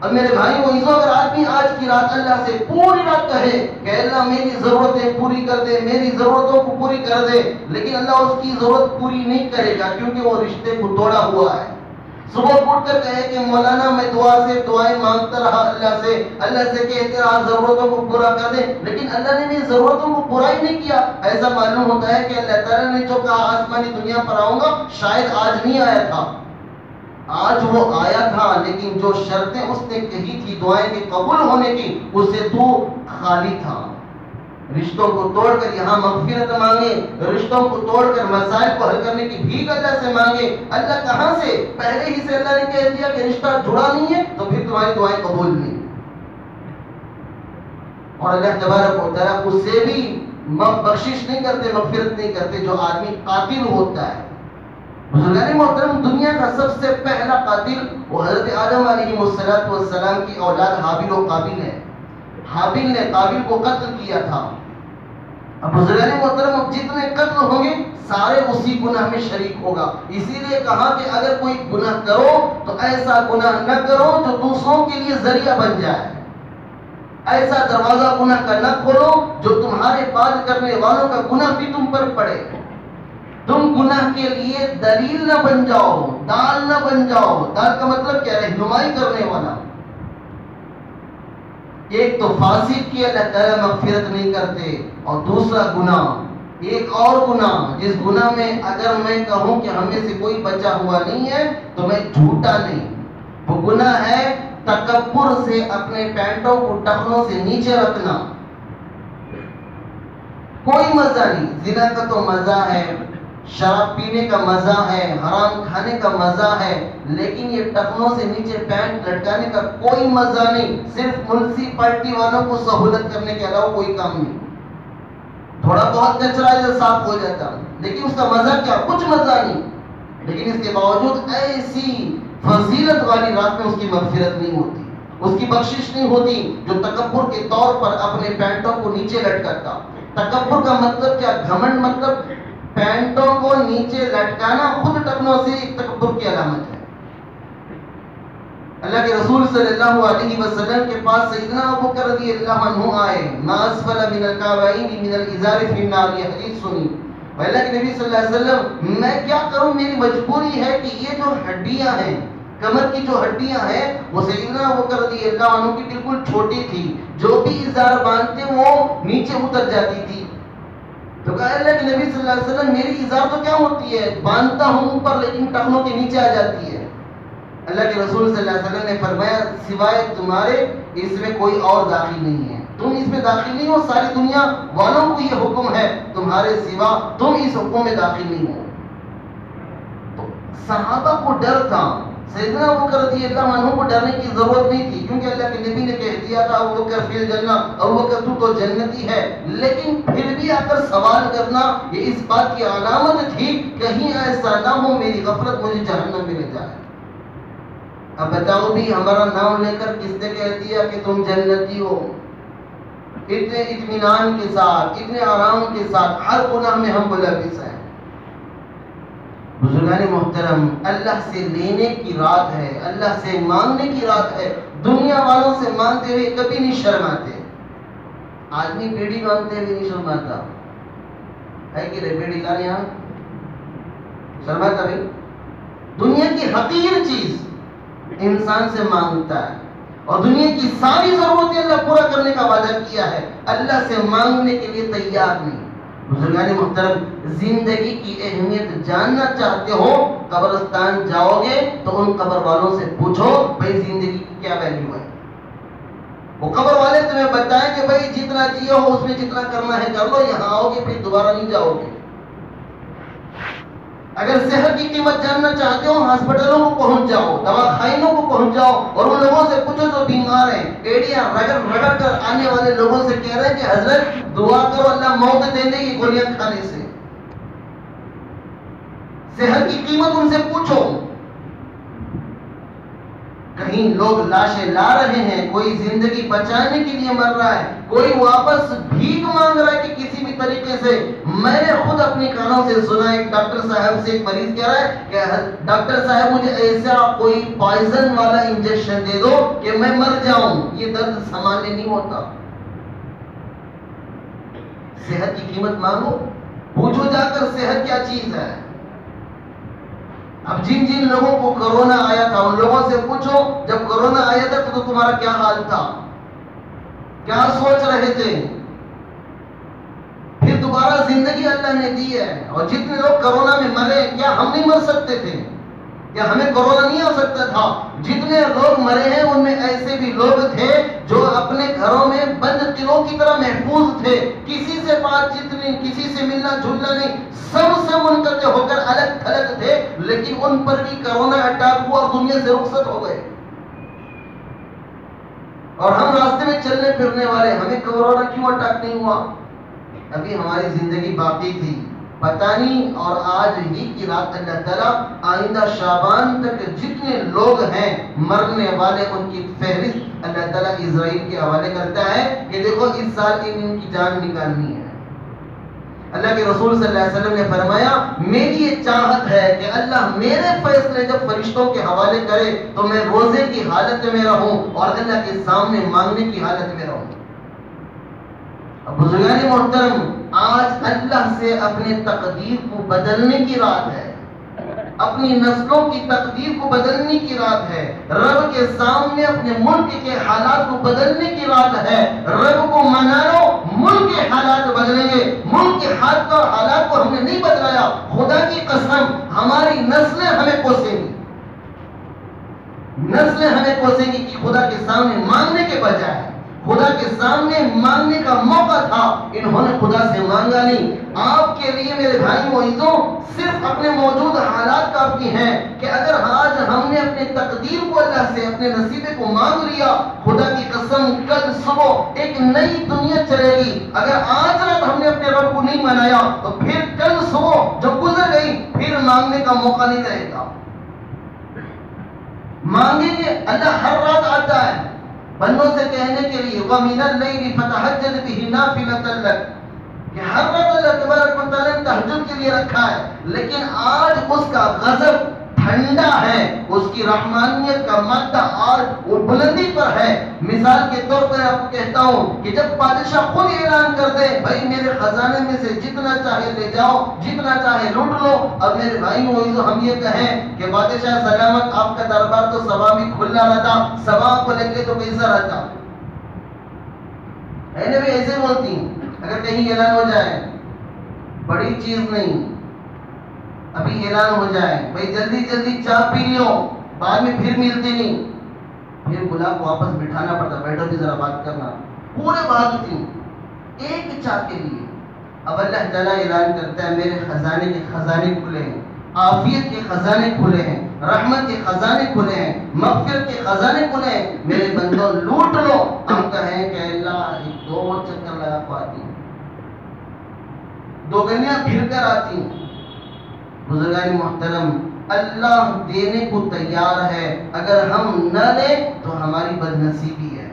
اور میرے بھائی وہ اگر آدمی آج کی رات اللہ سے پوری رات کہے کہ اللہ میری ضرورتیں پوری کر دے، میری ضرورتوں کو پوری کر دے، لیکن اللہ اس کی ضرورت پوری نہیں کرے گا، کیونکہ وہ رشتے کو توڑا ہوا ہے۔ صبح اٹھ کر کہے کہ مولانا میں دعا سے دعائیں مانگتا رہا اللہ سے کہ تیرا ضرورتوں کو پورا کر دے، لیکن اللہ نے میری ضرورتوں کو پورا ہی نہیں کیا۔ ایسا معلوم ہوتا ہے کہ اللہ تعالیٰ نے جو کہا آسمانی دنیا پر آؤں گا، شاید آج نہیں آیا تھا، آج وہ آیا تھا، لیکن جو شرطیں اس نے کہی تھی دعائیں کے قبول ہونے کی، اس سے تو خالی تھا۔ رشتوں کو توڑ کر یہاں مغفرت مانگے، رشتوں کو توڑ کر مسائل کو حل کرنے کی بھیک اللہ سے مانگے۔ اللہ کہاں سے؟ پہلے ہی سے اللہ نے کہہ دیا کہ رشتہ جڑا نہیں ہے تو پھر تمہاری دعائیں قبول نہیں۔ اور اللہ تبارک و تعالیٰ اس سے بھی بخشش نہیں کرتے، مغفرت نہیں کرتے جو آدمی قاتل ہوتا ہے۔ بزرگان محترم، دنیا کا سب سے پہلا قاتل وہ حضرت آدم علیہ السلام کی اولاد حابیل و قابیل ہے۔ حابیل نے قابیل کو قتل کیا تھا۔ اب بزرگان محترم، جتنے قتل ہوں گے سارے اسی گناہ میں شریک ہوگا۔ اسی لیے کہا کہ اگر کوئی گناہ کرو تو ایسا گناہ نہ کرو جو دوسروں کے لیے ذریعہ بن جائے، ایسا دروازہ گناہ کا نہ کھولو جو تمہارے بعد کرنے والوں کا گناہ بھی تم پر پڑے۔ تم گناہ کے لیے دلیل نہ بن جاؤ، دال نہ بن جاؤ۔ دال کا مطلب کیا؟ رہنمائی کرنے والا۔ ایک تو فاسق کی اللہ تعالیٰ مغفرت نہیں کرتے، اور دوسرا گناہ، ایک اور گناہ جس گناہ میں اگر میں کہوں کہ ہمیں سے کوئی بچا ہوا نہیں ہے تو میں جھوٹا نہیں، وہ گناہ ہے تکبر سے اپنے پینٹوں کو ٹخنوں سے نیچے رکھنا۔ کوئی مزہ نہیں، زنا کا تو مزہ ہے، شراب پینے کا مزہ ہے، حرام کھانے کا مزہ ہے، لیکن یہ ٹخنوں سے نیچے پینٹ لٹکانے کا کوئی مزہ نہیں۔ صرف میونسپلٹی والوں کو سہولت کرنے کے علاوہ کوئی کام نہیں۔ تھوڑا بہت کچرا ہے صاف ہو جاتا، لیکن اس کا مزہ کیا؟ کچھ مزہ نہیں۔ لیکن اس کے باوجود ایسی فضیلت والی رات میں اس کی مغفرت نہیں ہوتی، اس کی بخشش نہیں ہوتی جو تکبر کے طور پر اپنے پینٹوں کو نیچے لٹکاتا۔ تکبر کا مطلب کیا؟ گھمنڈ مطلب پینٹوں کو نیچے لٹکانا خود ٹخنوں سے ایک تکبر کی علامت ہے۔ اللہ کے رسول صلی اللہ علیہ وسلم کے پاس سیدنا ابوبکر رضی اللہ عنہ آئے، ما اسفل من الکعبین من الازار فی النار، یہ حدیث سنی۔ اللہ کے نبی صلی اللہ علیہ وسلم، میں کیا کروں، میری مجبوری ہے کہ یہ جو ہڈیاں ہیں، کمر کی جو ہڈیاں ہیں، وہ سیدنا ابوبکر رضی اللہ عنہ کی بالکل چھوٹی تھی، جو بھی ازار باندھتے وہ نیچے اتر جاتی تھی۔ تو کہا اللہ کے نبی صلی اللہ علیہ وسلم، میری ازار تو کیا ہوتی ہے، باندھتا ہوں اوپر لیکن ٹخنوں کے نیچے آ جاتی ہے۔ اللہ کے رسول صلی اللہ علیہ وسلم نے فرمایا، سوائے تمہارے اس میں کوئی اور داخل نہیں ہے، تم اس میں داخل نہیں ہو، ساری دنیا والوں کو یہ حکم ہے، تمہارے سوا تم اس حکم میں داخل نہیں ہو۔ تو صحابہ کو ڈر تھا، سیدنا ابوبکر رضی اللہ عنہ کو ڈرنے کی ضرورت نہیں تھی، کیونکہ اللہ کے نبی نے کہہ دیا تھا ابوبکر فی الجنہ، ابوبکر تو جنتی ہے۔ لیکن پھر بھی آ کر سوال کرنا یہ اس بات کی علامت تھی کہیں ایسا نہ ہو میری غفلت مجھے جہنم میں لے جائے۔ اب بتاؤ بھی ہمارا نام لے کر کس نے کہہ دیا کہ تم جنتی ہو؟ اتنے اطمینان کے ساتھ، اتنے آرام کے ساتھ ہر گناہ میں ہم ملوث ہیں۔ بزرگان محترم، اللہ سے لینے کی رات ہے، اللہ سے مانگنے کی رات ہے۔ دنیا والوں سے مانگتے ہوئے کبھی نہیں شرماتے۔ آدمی بیڑی مانگتے ہوئے نہیں شرماتا ہے کہ رے، بیڑی لا یہاں شرماتا بھائی؟ دنیا کی حقیر چیز انسان سے مانگتا ہے، اور دنیا کی ساری ضرورتیں اللہ پورا کرنے کا وعدہ کیا ہے، اللہ سے مانگنے کے لیے تیار نہیں۔ بزرگان محترم، زندگی کی اہمیت جاننا چاہتے ہو، قبرستان جاؤ گے تو ان قبر والوں سے پوچھو بھائی زندگی کی کیا ویلیو ہے۔ وہ قبر والے تمہیں بتائیں کہ بھائی جتنا جیو ہو اس میں جتنا کرنا ہے کر لو، یہاں آؤ گے پھر دوبارہ نہیں جاؤ گے۔ اگر صحت کی قیمت جاننا چاہتے ہو، ہاسپٹلوں کو پہنچ جاؤ، دواخانوں کو پہنچ جاؤ، اور ان لوگوں سے پوچھو جو بیمار ہیں، ایڑیاں رگڑ رگڑ کر آنے والے لوگوں سے کہہ رہے ہیں کہ حضرت دعا کرو اللہ موت دے دے یہ گولیاں کھانے سے۔ صحت کی قیمت ان سے پوچھو۔ کہیں لوگ لاشیں لا رہے ہیں، کوئی زندگی بچانے کے لیے مر رہا ہے، کوئی واپس بھیک مانگ رہا ہے کہ کسی بھی طریقے سے۔ میں نے خود اپنی کانوں سے سنا، ایک ڈاکٹر صاحب سے ایک مریض کہہ رہا ہے کہ ڈاکٹر صاحب مجھے ایسا کوئی پوائزن والا انجیکشن دے دو کہ میں مر جاؤں، یہ درد سنبھالنے نہیں ہوتا۔ صحت کی قیمت مانگو، پوچھو جا کر صحت کیا چیز ہے۔ اب جن جن لوگوں کو کرونا آیا تھا ان لوگوں سے پوچھو جب کرونا آیا تھا تو تمہارا کیا حال تھا، کیا سوچ رہے تھے؟ پھر دوبارہ زندگی اللہ نے دی ہے، اور جتنے لوگ کرونا میں مرے کیا ہم نہیں مر سکتے تھے؟ کیا ہمیں کرونا نہیں ہو سکتا تھا؟ جتنے لوگ مرے ہیں ان میں ایسے بھی لوگ تھے جو اپنے گھروں میں بند قلعوں کی طرح محفوظ تھے، کسی سے بات چیت نہیں، کسی سے ملنا جلنا نہیں، سب سے منقطع ہو کر الگ تھلگ تھے، لیکن ان پر بھی کرونا اٹیک ہوا اور دنیا سے رخصت ہو گئے۔ اور ہم راستے میں چلنے پھرنے والے، ہمیں کرونا کیوں اٹیک نہیں ہوا؟ ابھی ہماری زندگی باقی تھی، پتہ نہیں۔ اور آج ہی کی رات اللہ تعالیٰ آئندہ شعبان تک جتنے لوگ ہیں مرنے والے ان کی فہرست اللہ تعالیٰ اسرائیل کے حوالے کرتا ہے کہ دیکھو اس سال ان کی جان نکالنی ہے۔ اللہ کے رسول صلی اللہ علیہ وسلم نے فرمایا میری یہ چاہت ہے کہ اللہ میرے فیصلے جب فرشتوں کے حوالے کرے تو میں روزے کی حالت میں رہوں اور اللہ کے سامنے مانگنے کی حالت میں رہوں۔ بزرگان محترم، آج اللہ سے اپنے تقدیر کو بدلنے کی رات ہے، اپنی نسلوں کی تقدیر کو بدلنے کی رات ہے، رب کے سامنے اپنے ملک کے حالات کو بدلنے کی رات ہے۔ رب کو منا لو، ملک کے حالات بدلیں گے۔ ملک کے حالات کو ہم نے نہیں بدلایا، خدا کی قسم ہماری نسلیں ہمیں کوسیں گی، نسلیں ہمیں کوسیں گی کہ خدا کے سامنے مانگنے کے بجائے خدا کے سامنے مانگنے کا موقع تھا، انہوں نے خدا سے مانگا نہیں۔ آپ کے لیے میرے بھائی معززوں صرف اپنے موجود حالات کافی ہیں کہ اگر آج ہم نے اپنے تقدیر کو اللہ سے اپنے نصیبے کو مانگ لیا، خدا کی قسم کل صبح ایک نئی دنیا چلے گی۔ اگر آج رات ہم نے اپنے رب کو نہیں منایا تو پھر کل صبح جو گزر گئی پھر مانگنے کا موقع نہیں رہے گا۔ مانگیں گے، اللہ ہر رات آتا ہے بندوں سے کہنے کے لیے وَمِنَ اللَّيْلِ فَتَهَجَّدْ بِهِ نَافِلَةً لَكَ، کہ ہر رات اللہ تبارک و تعالیٰ نے تہجد کے لیے رکھا ہے، لیکن آج اس کا غضب ٹھنڈا ہے، اس کی رحمانیت کا مادہ اور وہ بلندی پر ہے۔ مثال کے طور پر آپ کو کہتا ہوں کہ جب بادشاہ خود اعلان کر دے بھائی میرے خزانے میں سے جتنا چاہے لے جاؤ، جتنا چاہے لوٹ لو، اب میرے بھائی معززوں ہم یہ کہیں کہ بادشاہ سلامت آپ کا دربار تو صبح بھی کھلا رہتا، صبح کو لیں گے تو کیسا رہتا ہے نا؟ بھی ایسے بولتی ہیں اگر کہیں اعلان ہو جائے بڑی چیز نہیں، ابھی اعلان ہو جائے بھائی جلدی جلدی چائے پی لو، بعد میں پھر ملتے نہیں، پھر بلا کو واپس بٹھانا پڑتا، بیٹھو بھی ذرا بات کرنا، پورے بات ہوتی ایک چائے کے لیے۔ اب اللہ تعالیٰ اعلان کرتا ہے میرے خزانے کے خزانے کھلے ہیں، عافیت کے خزانے کھلے ہیں، رحمت کے خزانے کھلے ہیں، مغفرت کے خزانے کھلے ہیں، میرے بندوں لوٹ لو۔ ہم کہیں کہ اللہ ایک دو چکر لگا کو آتی ہیں، دو گلیاں پھر کر آتی ہیں۔ بزرگان محترم، اللہ دینے کو تیار ہے، اگر ہم نہ لیں تو ہماری بدنصیبی ہے۔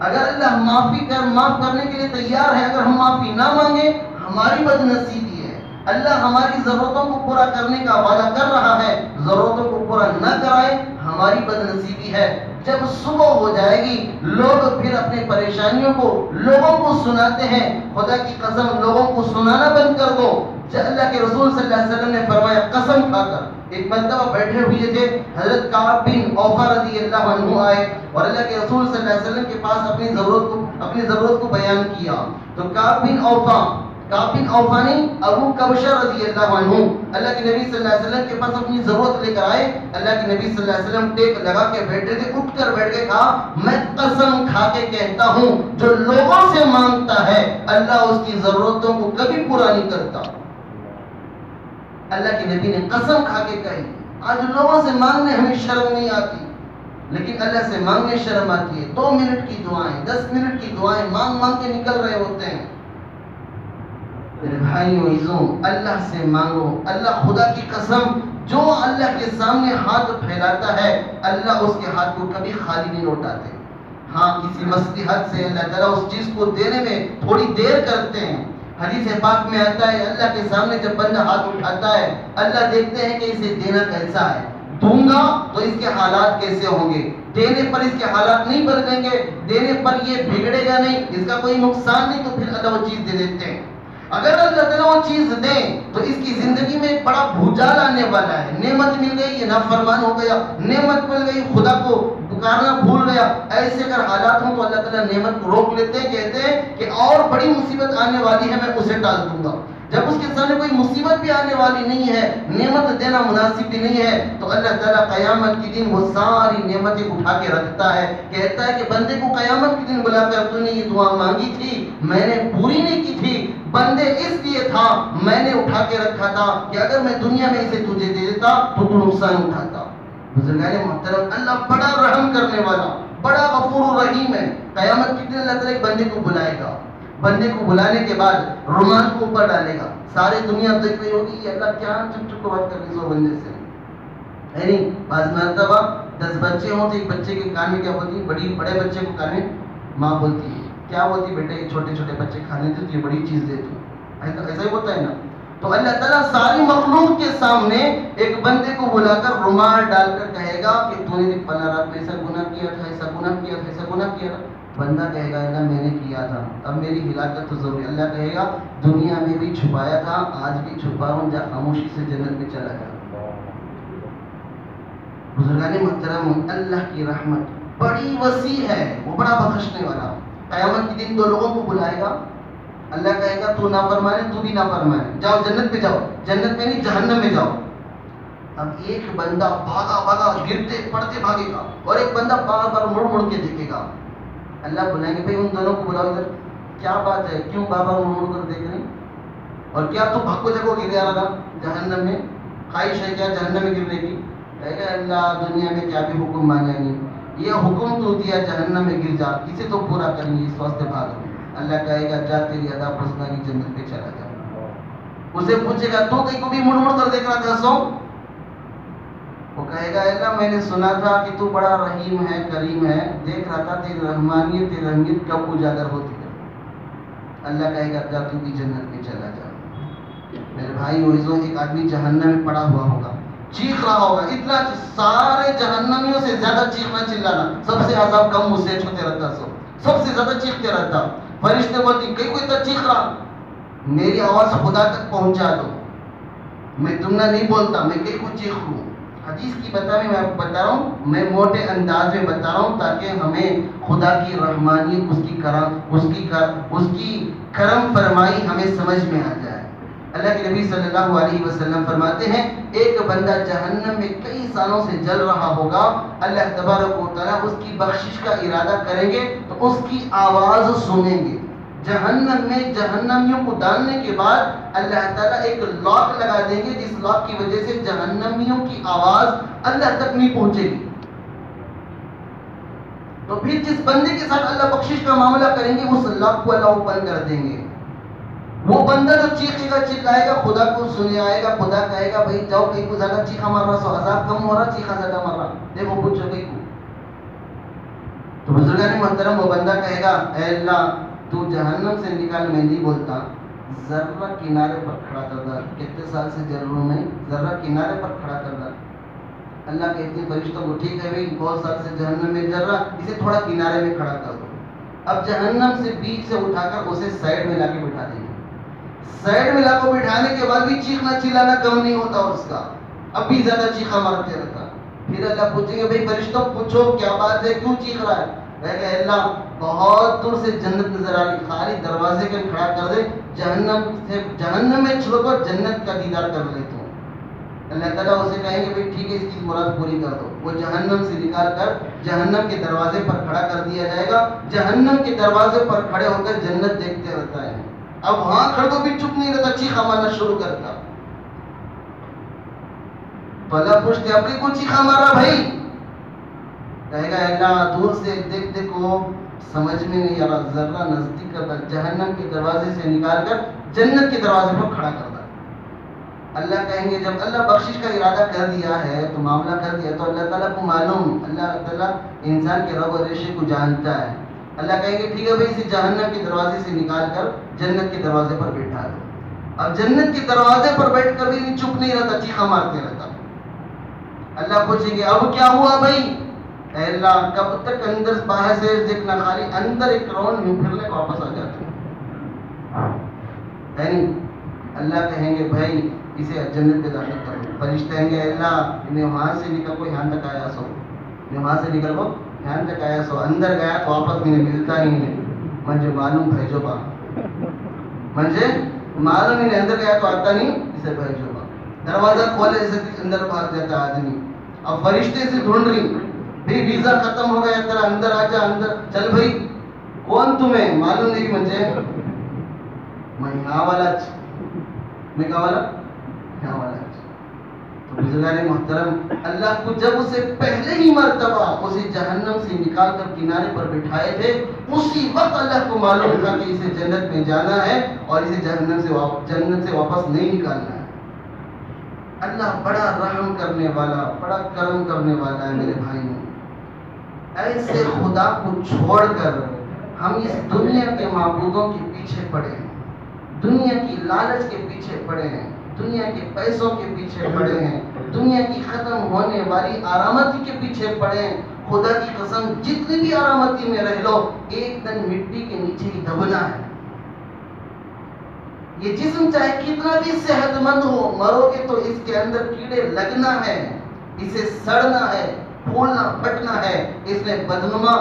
اگر اللہ معاف کرنے کے لیے تیار ہے، اگر ہم معافی نہ مانگیں ہماری بدنصیبی ہے۔ اللہ ہماری ضرورتوں کو پورا کرنے کا وعدہ کر رہا ہے، ضرورتوں کو پورا نہ کرائے ہماری بدنصیبی ہے۔ جب صبح ہو جائے گی لوگ پھر اپنے پریشانیوں کو لوگوں کو سناتے ہیں، خدا کی قسم لوگوں کو سنانا بند کر دو۔ اللہ کے رسول صلی اللہ علیہ وسلم نے فرمایا قسم کھا کر، ایک مرتبہ بیٹھے ہوئے تھے، حضرت کعب بن عوفہ رضی اللہ عنہ آئے اور اللہ کے رسول صلی اللہ علیہ وسلم کے پاس اپنی ضرورت کو بیان کیا تو کعب بن عوفہ نہیں، ابو کبشہ رضی اللہ عنہ اللہ کے نبی صلی اللہ علیہ وسلم کے پاس اپنی ضرورت لے کر آئے۔ اللہ کے نبی صلی اللہ علیہ وسلم ٹیک لگا کے بیٹھے تھے، اٹھ کر بیٹھ کے کہا میں قسم کھا کے کہتا ہوں جو لوگوں سے مانگتا ہے اللہ اس کی ضرورتوں کو کبھی پورا نہیں کرتا۔ اللہ کے نبی نے قسم کھا کے کہی۔ آج لوگوں سے مانگنے ہمیں شرم نہیں آتی، لیکن اللہ سے مانگنے شرم آتی ہے۔ 2 منٹ کی دعائیں، 10 منٹ کی دعائیں مانگ کے نکل رہے ہوتے ہیں۔ میرے بھائیوں عزیزوں، اللہ سے مانگو۔ اللہ خدا کی قسم جو اللہ کے سامنے ہاتھ پھیلاتا ہے اللہ اس کے ہاتھ کو کبھی خالی نہیں لوٹاتے۔ ہاں کسی مصلحت سے اللہ تعالیٰ اس چیز کو دینے میں تھوڑی دیر کرتے ہیں۔ حدیث پاک میں آتا ہے اللہ کے سامنے جب بندہ ہاتھ اٹھاتا ہے اللہ دیکھتے ہیں کہ اسے دینا کیسا ہے، دوں گا تو اس کے حالات کیسے ہوں گے، دینے پر اس کے حالات نہیں بدلیں گے، دینے پر یہ بگڑے گا نہیں، اس کا کوئی نقصان نہیں، تو پھر اللہ وہ چیز دے دیتے ہیں۔ اگر اللہ تعالیٰ وہ چیز دیں تو اس کی زندگی میں ایک بڑا بھوچال آنے والا ہے. نعمت مل گئی یہ نافرمان ہو گیا, نعمت مل گئی خدا کو پکارنا بھول گیا. ایسے اگر حالات ہوں تو اللہ تعالیٰ نعمت کو روک لیتے ہیں, کہتے ہیں کہ اور بڑی مصیبت آنے والی ہے میں اسے ٹال دوں گا. جب اس کے سامنے کوئی مصیبت بھی آنے والی نہیں ہے, نعمت دینا مناسب بھی نہیں ہے, تو اللہ تعالیٰ قیامت کے دن وہ ساری نعمتیں اٹھا کے رکھتا ہے. کہتا ہے کہ بندے کو قیامت کے دن بلا کر تو نے یہ دعا مانگی تھی, میں نے پوری نہیں کی تھی. بندے اس لیے تھا میں نے اٹھا کے رکھا تھا کہ اگر میں دنیا میں اسے تجھے دے دیتا تو تو نقصان اٹھاتا. بزرگان محترم, اللہ بڑا رحم کرنے والا, بڑا غفور و رحیم ہے. قیامت کے دن اللہ تعالیٰ ایک بندے کو بلائے گا. بندے کو بلانے کے بعد رومال کو اوپر ڈالے گا. سارے دنیا دیکھ رہی ہوگی یہ اللہ کیا چپ چپ کو بات کر رہی سو بندے سے. یعنی بعض مرتبہ 10 بچے ہوں تو ایک بچے کے کان میں کیا ہوتی ہے, بڑے بچے کو کان میں ماں بولتی ہے کیا بولتی, بیٹے یہ چھوٹے چھوٹے بچے کھانے دے تو یہ بڑی چیز دے تو. ایسا ہی ہوتا ہے نا. تو اللہ تعالیٰ ساری مخلوق کے سامنے ایک بندے کو بلا کر رومال ڈال کر کہے گا کہ تو نے فلاں رات میں ایسا گناہ کیا تھا, ایسا گناہ کیا تھا, ایسا گناہ کیا تھا. بندہ کہے گا اللہ میں نے کیا تھا, اب میری ہلاکت تو ضروری. اللہ کہے گا دنیا میں بھی چھپایا تھا, آج بھی چھپاؤں, جا خاموشی سے جنت میں چلا جا. بزرگان محترم, اللہ کی رحمت بڑی وسیع ہے, وہ بڑا بخشنے والا. قیامت کے دن 2 لوگوں کو بلائے گا. اللہ کہے گا تو نافرمان ہے, تو بھی نافرمان ہے, جاؤ جنت میں جاؤ. جنت میں نہیں جہنم میں جاؤ. اب ایک بندہ بھاگا گرتے پڑتے بھاگے گا, اور ایک بندہ بار بار مڑ مڑ کے دیکھے گا. اللہ بلائیں گے بھائی ان دونوں کو بلاؤ ادھر, کیا بات ہے, کیوں بار بار مڑ مڑ کر دیکھ رہے ہیں, اور کیا تو بھگو جگو گر جا رہا جہنم میں, خواہش ہے کیا جہنم میں گرنے کی. کہے گا اللہ دنیا میں کیا بھی حکم مانا نہیں, یہ حکم تو دیا جہنم میں گر جا, اسے تو پورا کریں گے, اس واسطے بھاگو. اللہ کہے گا جا تیری ادا پرسنا کی جنت پہ چلا جا. اسے پوچھے گا تو کہیں کو بھی مڑ مڑ کر دیکھ رہا تھا سو. وہ کہے گا اللہ میں نے سنا تھا کہ تو بڑا رحیم ہے, کریم ہے, دیکھ رہا تھا تیری رحمانیت تیری رحمیت کب اجاگر ہوتی ہے. اللہ کہے گا جا تو بھی جنت میں چلا جا. میرے بھائی عزیزو, ایک آدمی جہنم میں پڑا ہوا ہوگا, چیخ رہا ہوگا, اتنا سارے جہنمیوں سے زیادہ چیخنا چلانا, سب سے عذاب کم مجھ سے چھوتے رہتا, سب سے زیادہ چیختے رہتا. فرشتے بولتی کہیں کوئی اتنا چیخ رہا, میری آواز خدا تک پہنچا دو, میں تم نہ نہیں بولتا, میں کہیں کو چیخ رہوں. حدیث کی میں آپ کو بتا رہا ہوں, میں موٹے انداز میں بتا رہا ہوں تاکہ ہمیں خدا کی رحمانیت, اس کی کرم فرمائی ہمیں سمجھ میں آ جائے. اللہ کے نبی صلی اللہ علیہ وسلم فرماتے ہیں ایک بندہ جہنم میں کئی سالوں سے جل رہا ہوگا, اللہ تبارک و تعالیٰ اس کی بخشش کا ارادہ کریں گے تو اس کی آواز سنیں گے. جہنم میں جہنمیوں کو ڈالنے کے بعد اللہ تعالیٰ ایک لاک لگا دیں گے, جس لاک کی وجہ سے جہنمیوں کی آواز اللہ تک نہیں پہنچے گی. تو پھر جس بندے کے ساتھ اللہ بخشش کا معاملہ کریں گے اس لاک کو اللہ اوپن کر دیں گے. وہ بندہ جو چیخے گا چلائے گا خدا کو سنے آئے گا, خدا کہے گا بھائی جاؤ کہیں کو زیادہ چیخا مار رہا, سو عذاب کم ہو رہا, چیخا زیادہ مار رہا, دیکھو پوچھو کہیں کو. تو بزرگان محترم, وہ بندہ کہے گا اے اللہ تو جہنم سے نکال, میں نہیں بولتا, ذرہ کنارے پر کھڑا کر دا. کتنے سال سے جل رہا ہوں میں, ذرہ کنارے پر کھڑا کر دا. اللہ کہتے ہیں فرشتوں کو ٹھیک ہے بھائی بہت سال سے جہنم میں جل رہا, اسے تھوڑا کنارے میں کھڑا کر دو. اب جہنم سے بیچ سے اٹھا کر اسے سائڈ میں لا کے بٹھا دیں گے. سائڈ میں لا کو بٹھانے کے بعد بھی چیخنا چلانا کم نہیں ہوتا اس کا, اب بھی زیادہ چیخا مارتے رہتا. پھر اللہ پوچھیں گے بھائی فرشتوں پوچھو کیا بات ہے, کیوں چیخ رہا ہے. کہ اللہ بہت دور سے جنت نظر آ رہی, خالی دروازے کے کھڑا کر دے, جہنم میں چھوڑ کر جنت کا دیدار کر لیتا ہوں. اللہ تعالیٰ اسے کہیں گے بھائی ٹھیک ہے اس کی مراد پوری کر دو. وہ جہنم سے نکال کر جہنم کے دروازے پر کھڑا کر دیا جائے گا. جہنم کے دروازے پر کھڑے ہو کر جنت دیکھتے رہتا ہے. اب وہاں کھڑے کو بھی چپ نہیں رہتا, چیخا مارنا شروع کرتا. تو اللہ پوچھتے اپنے کو چیخا مارا بھائی, کہے گا اللہ دور سے دیکھ دیکھو سمجھ میں نہیں آ رہا, ذرہ نزدیک کر, جہنم کے دروازے سے نکال کر جنت کے دروازے پر کھڑا کر دا. اللہ کہیں گے جب اللہ بخشش کا ارادہ کر دیا ہے تو معاملہ کر دیا تو اللہ تعالیٰ کو معلوم, اللہ تعالیٰ انسان کے رگ و ریشے کو جانتا ہے. اللہ کہیں گے ٹھیک ہے بھائی اسے جہنم کے دروازے سے نکال کر جنت کے دروازے پر بیٹھا دو. اب جنت کے دروازے پر بیٹھ کر بھی چپ نہیں رہتا, چیخا مارتے رہتا. اللہ پوچھیں گے اب کیا ہوا بھائی, اے اللہ کب تک اندر باہر سے دیکھنا, خالی اندر ایک راؤنڈ میں پھر لے واپس آ جاتے. ہے نہیں. اللہ کہیں گے بھائی اسے جنت میں داخل کرو. فرشتے کہیں گے اللہ انہیں وہاں سے نکل کو یہاں تک آیا سو, وہاں سے نکل کو یہاں تک آیا سو, اندر گیا تو واپس انہیں ملتا ہی نہیں. مجھے معلوم بھیجو با, مجھے معلوم انہیں اندر گیا تو آتا نہیں, اسے بھیجو با. دروازہ کھولے جیسے اندر بھاگ جاتا آدمی. اب فرشتے سے ڈھونڈ رہی بھائی ویزا ختم ہو گیا تیرا, اندر آ جا اندر. چل بھائی کون تمہیں معلوم نہیں, مجھے میں یہاں والا, میں کہاں والا, یہاں والا. تو بزرگان محترم, اللہ کو جب اسے پہلے ہی مرتبہ اسے جہنم سے نکال کر کنارے پر بٹھائے تھے, اسی وقت اللہ کو معلوم تھا کہ اسے جنت میں جانا ہے اور اسے جہنم سے واپس نہیں نکالنا ہے. اللہ بڑا رحم کرنے والا, بڑا کرم کرنے والا ہے میرے بھائیوں. ایسے خدا کو چھوڑ کر ہم اس دنیا کے معبودوں کے پیچھے پڑے ہیں, دنیا کی لالچ کے پیچھے پڑے ہیں, دنیا کے پیسوں کے پیچھے پڑے ہیں, دنیا کی ختم ہونے والی آرامتی کے پیچھے پڑے ہیں. خدا کی قسم جتنی بھی آرامتی میں رہ لو, ایک دن مٹی کے نیچے ہی دبنا ہے. یہ جسم چاہے کتنا بھی صحت مند ہو, مرو گے تو اس کے اندر کیڑے لگنا ہے, اسے سڑنا ہے, پھولنا پھٹنا ہے. اس میں بدنما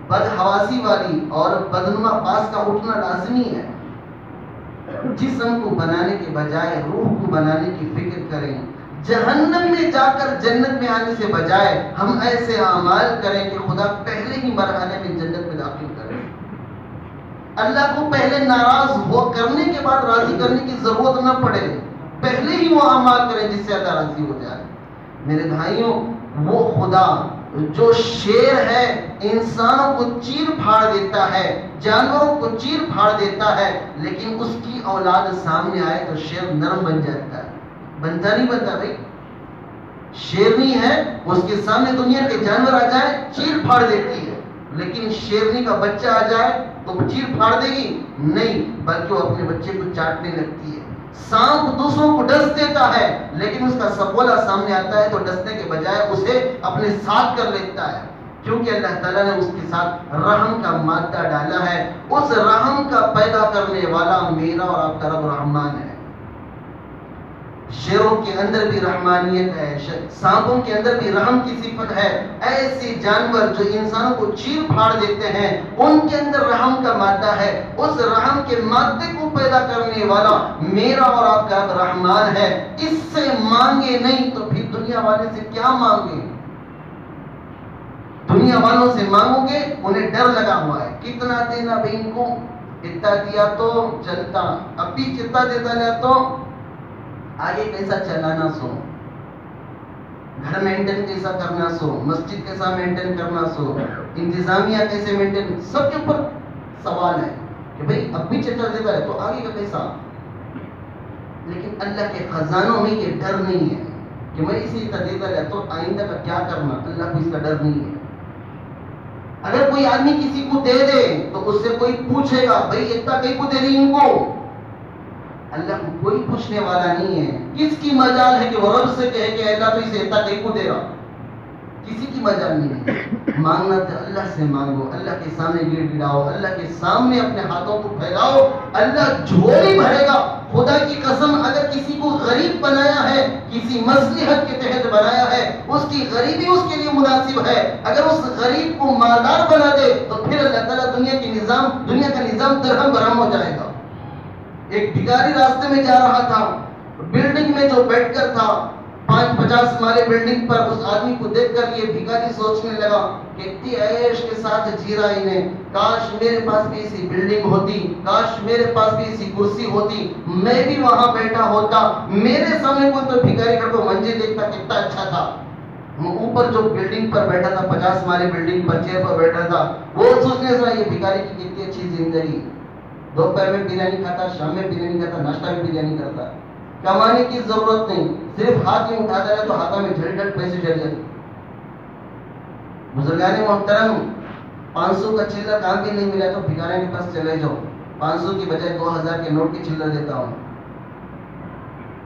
بدحواسی والی اور بدنما پاس کا اٹھنا لازمی ہے. جسم کو بنانے کے بجائے روح کو بنانے کی فکر کریں. جہنم میں جا کر جنت میں آنے سے بجائے ہم ایسے اعمال کریں کہ خدا پہلے ہی مرحلے میں جنت میں داخل کرے. اللہ کو پہلے ناراض ہو کرنے کے بعد راضی کرنے کی ضرورت نہ پڑے, پہلے ہی وہ اعمال کریں جس سے اللہ راضی ہو جائے. میرے بھائیوں, وہ خدا جو شیر ہے انسانوں کو چیر پھاڑ دیتا ہے, جانوروں کو چیر پھاڑ دیتا ہے, لیکن اس کی اولاد سامنے آئے تو شیر نرم بن جاتا ہے. بنتا نہیں بنتا بھائی, شیرنی ہے اس کے سامنے دنیا کے جانور آ جائے چیر پھاڑ دیتی ہے, لیکن شیرنی کا بچہ آ جائے تو چیر پھاڑ دے گی نہیں, بلکہ وہ اپنے بچے کو چاٹنے لگتی ہے. سانپ دوسروں کو ڈس دیتا ہے, لیکن اس کا سپولا سامنے آتا ہے تو ڈسنے کے بجائے اسے اپنے ساتھ کر لیتا ہے, کیونکہ اللہ تعالیٰ نے اس کے ساتھ رحم کا مادہ ڈالا ہے. اس رحم کا پیدا کرنے والا میرا اور آپ کا رب رحمان ہے. شیروں کے اندر بھی رحمانیت ہے, سانپوں کے اندر بھی رحم کی صفت ہے. ایسے جانور جو انسانوں کو چیر پھاڑ دیتے ہیں ان کے اندر رحم کا مادہ ہے. اس رحم کے مادے کو پیدا کرنے والا میرا اور آپ کا رحمان ہے. اس سے مانگے نہیں تو پھر دنیا والے سے کیا مانگے. دنیا والوں سے مانگو گے انہیں ڈر لگا ہوا ہے, کتنا دینا بھائی ان کو, اتنا دیا تو چلتا, اب بھی کتنا دیتا لیا تو آگے کیسا چلانا, سو گھر مینٹین کیسا کرنا, سو مسجد کیسا مینٹین کرنا, سو انتظامیہ کیسے مینٹین, سب کے اوپر سوال ہے کہ بھئی اب بھی چچا دیتا ہے تو آگے کا کیسا. لیکن اللہ کے خزانوں میں یہ ڈر نہیں ہے کہ میں اسی طرح دیتا ہے تو آئندہ کا کیا کرنا, اللہ کو اس کا ڈر نہیں ہے. اگر کوئی آدمی کسی کو دے دے تو اس سے کوئی پوچھے گا بھئی اتنا کہیں کو دے رہی ان کو, اللہ کو کوئی پوچھنے والا نہیں ہے. کس کی مجال ہے کہ وہ رب سے کہے کہ اللہ تو اسے اتنا کہیں کو دے رہا, کسی کی مجال نہیں ہے. مانگنا تو اللہ سے مانگو, اللہ کے سامنے گڑ گڑاؤ, اللہ کے سامنے اپنے ہاتھوں کو پھیلاؤ, اللہ جھولی بھرے گا. خدا کی قسم اگر کسی کو غریب بنایا ہے, کسی مصلحت کے تحت بنایا ہے, اس کی غریبی اس کے لیے مناسب ہے. اگر اس غریب کو مالدار بنا دے تو پھر اللہ تعالیٰ دنیا کا نظام درہم برہم ہو جائے گا. ایک بھکاری راستے میں جا رہا تھا, بلڈنگ میں جو بیٹھ کر تھا 50 مالے بلڈنگ پر, اس آدمی کو دیکھ کر یہ بھکاری سوچنے لگا کہ اتنی عیش کے ساتھ جی رہا انہیں, کاش میرے پاس بھی ایسی بلڈنگ ہوتی, کاش میرے پاس بھی ایسی کرسی ہوتی, میں بھی وہاں بیٹھا ہوتا, میرے سامنے کوئی تو بھکاری کر کو منجے دیکھتا کتنا اچھا تھا. اوپر جو بلڈنگ پر بیٹھا تھا 50 مالے بلڈنگ پر چیئر پر بیٹھا تھا, وہ سوچنے سے یہ بھکاری کی کتنی اچھی زندگی, دوپہر میں بریانی کھاتا, شام میں بریانی کھاتا, ناشتہ بھی بریانی کرتا, کمانے کی ضرورت نہیں, صرف ہاتھ میں اٹھاتا ہے تو ہاتھوں میں جھل جھل پیسے چل جاتے. بزرگان محترم, 500 کا چلر کام بھی نہیں ملا تو بھکاریوں کے پاس چلے جاؤ, 500 کی بجائے 2000 کے نوٹ کی چلر دیتا ہوں.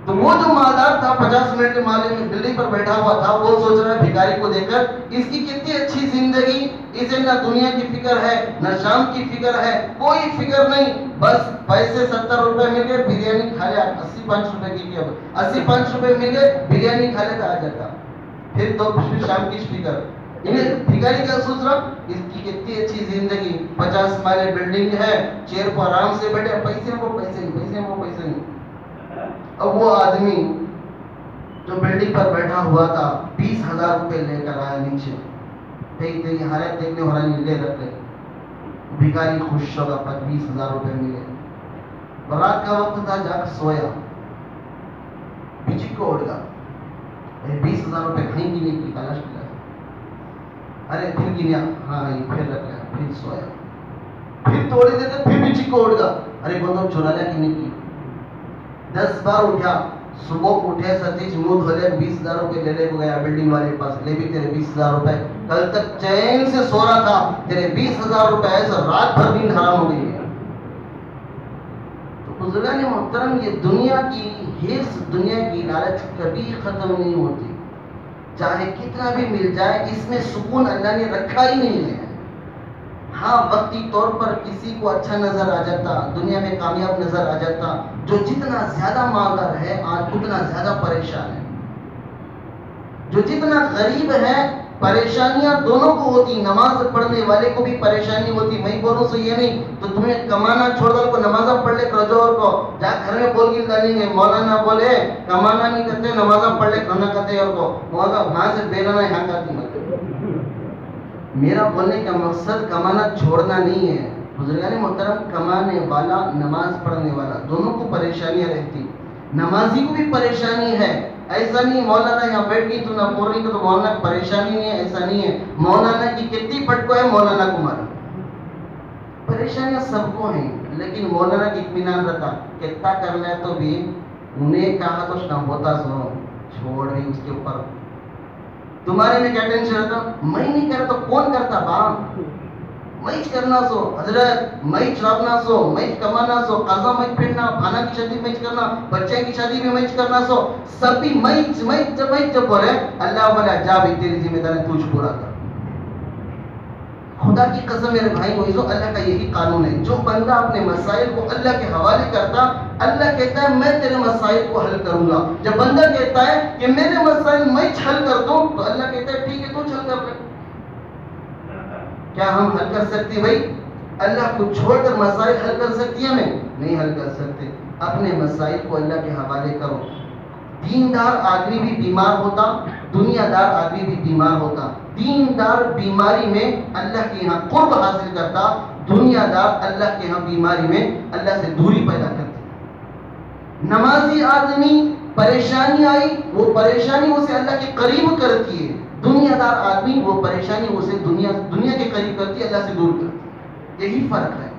تو وہ جو مالدار تھا, 50 منٹ کے مالے میں بلڈنگ پر بیٹھا ہوا تھا. وہ سوچ رہا ہے بھکاری کو دیکھ کر, اس کی کتنی اچھی زندگی, اسے نہ دنیا کی فکر ہے نہ شام کی فکر ہے, کوئی فکر نہیں, بس پیسے 70 روپے مل گئے, بریانی کھا لیا. 85 روپے کی 85 روپے مل گئے, بریانی کھا لیتا آ جاتا. پھر شام کی فکر. بھکاری کیا سوچ رہا, اس کی کتنی اچھی زندگی, 50 مالے بلڈنگ ہے, چیئر پر آرام سے بیٹھے, پیسے وہ پیسے نہیں. اب وہ آدمی جو بلڈنگ پر بیٹھا ہوا تھا 20,000 روپے لے کر آیا نیچے. تیری حالت دیکھنے والا نہیں, لے رکھ لے. بھکاری خوش ہوگا, 20,000 روپے ملے. رات کا وقت تھا, جا کر سویا, پیچھے کو اڑ گیا. 20,000 روپے کہیں گی نہیں کی تلاش کیا. ارے پھر گنیا, ہاں پھر رکھ لیا, پھر سویا. پھر تھوڑی دیر پھر پیچھے کو اڑ گیا. ارے بندو چورا لیا کہ نہیں کی. 10 بار اٹھا. صبح اٹھے ستیش منہ دھولے, 20,000 روپے لے لے کو گیا بلڈنگ والے کے پاس. لے بھی تیرے 20,000 روپے, کل تک چین سے سو رہا تھا, تیرے 20,000 روپے ایسا رات بھر نیند حرام ہو گئی ہے. تو بزرگان محترم, یہ دنیا کی حرص, دنیا کی لالچ کبھی ختم نہیں ہوتی, چاہے کتنا بھی مل جائے. اس میں سکون اللہ نے رکھا ہی نہیں ہے. ہاں وقتی طور پر کسی کو اچھا نظر آ جاتا, دنیا میں کامیاب نظر آ جاتا, جو جتنا زیادہ مالدار ہے آج اتنا زیادہ پریشان ہے. جو جتنا غریب ہے پریشانیاں دونوں کو ہوتی. نماز پڑھنے والے کو بھی پریشانی ہوتی. میں بولوں سو یہ نہیں تو تمہیں کمانا چھوڑ کر کو نماز پڑھ لے کرو اور کو جا گھر میں بول کے ڈالیں گے. مولانا بولے کمانا نہیں کرتے, نماز پڑھ لے کھانا کھاتے اور کو مولانا وہاں سے بیرانا یہاں کرتی. میرا بولنے کا مقصد کمانا چھوڑنا نہیں ہے. بزرگان محترم, کمانے والا نماز پڑھنے والا دونوں کو پریشانیاں رہتی. نمازی کو بھی پریشانی ہے. ایسا نہیں مولانا یہاں بیٹھ گئی تو نہ پڑھ رہی تو مولانا کی پریشانی نہیں ہے, ایسا نہیں ہے. مولانا کی کتنی پٹکو ہے, مولانا کو مارا. پریشانیاں سب کو ہیں, لیکن مولانا کی اطمینان رہتا کتنا کرنا ہے تو بھی انہیں کہا تو نہ ہوتا سو چھوڑ رہی اس کے اوپر. تمہارے میں کیا ٹینشن رہتا, میں نہیں کرتا تو کون کرتا باپ. میں کرنا سو حضرت, میں چھاپنا سو, میں کمانا سو, قضا میں پھرنا, کھانا کی شادی میں کرنا, بچے کی شادی بھی میں کرنا سو, سب بھی میں جب بولے اللہ والا جا بھی تیری ذمہ داری تجھ پورا کر. خدا کی قسم میرے بھائی کو, اللہ کا یہی قانون ہے. جو بندہ اپنے مسائل کو اللہ کے حوالے کرتا, اللہ کہتا ہے میں تیرے مسائل کو حل کروں گا. جب بندہ کہتا ہے کہ میرے مسائل میں حل کر دوں تو اللہ کہتا ہے ٹھیک ہے تو حل کر لے. کیا ہم حل کر سکتے بھائی؟ اللہ کو چھوڑ کر مسائل حل کر سکتی ہیں؟ نہیں حل کر سکتے. اپنے مسائل کو اللہ کے حوالے کرو. دیندار آدمی بھی بیمار ہوتا, دنیا دار آدمی بھی بیمار ہوتا. دیندار بیماری میں اللہ کے یہاں قرب حاصل کرتا, دنیا دار اللہ کے یہاں بیماری میں اللہ سے دوری پیدا کرتی. نمازی آدمی پریشانی آئی, وہ پریشانی اسے اللہ کے قریب کرتی ہے. دنیا دار آدمی وہ پریشانی اسے دنیا کے قریب کرتی ہے, اللہ سے دور کرتی ہے. یہی فرق ہے.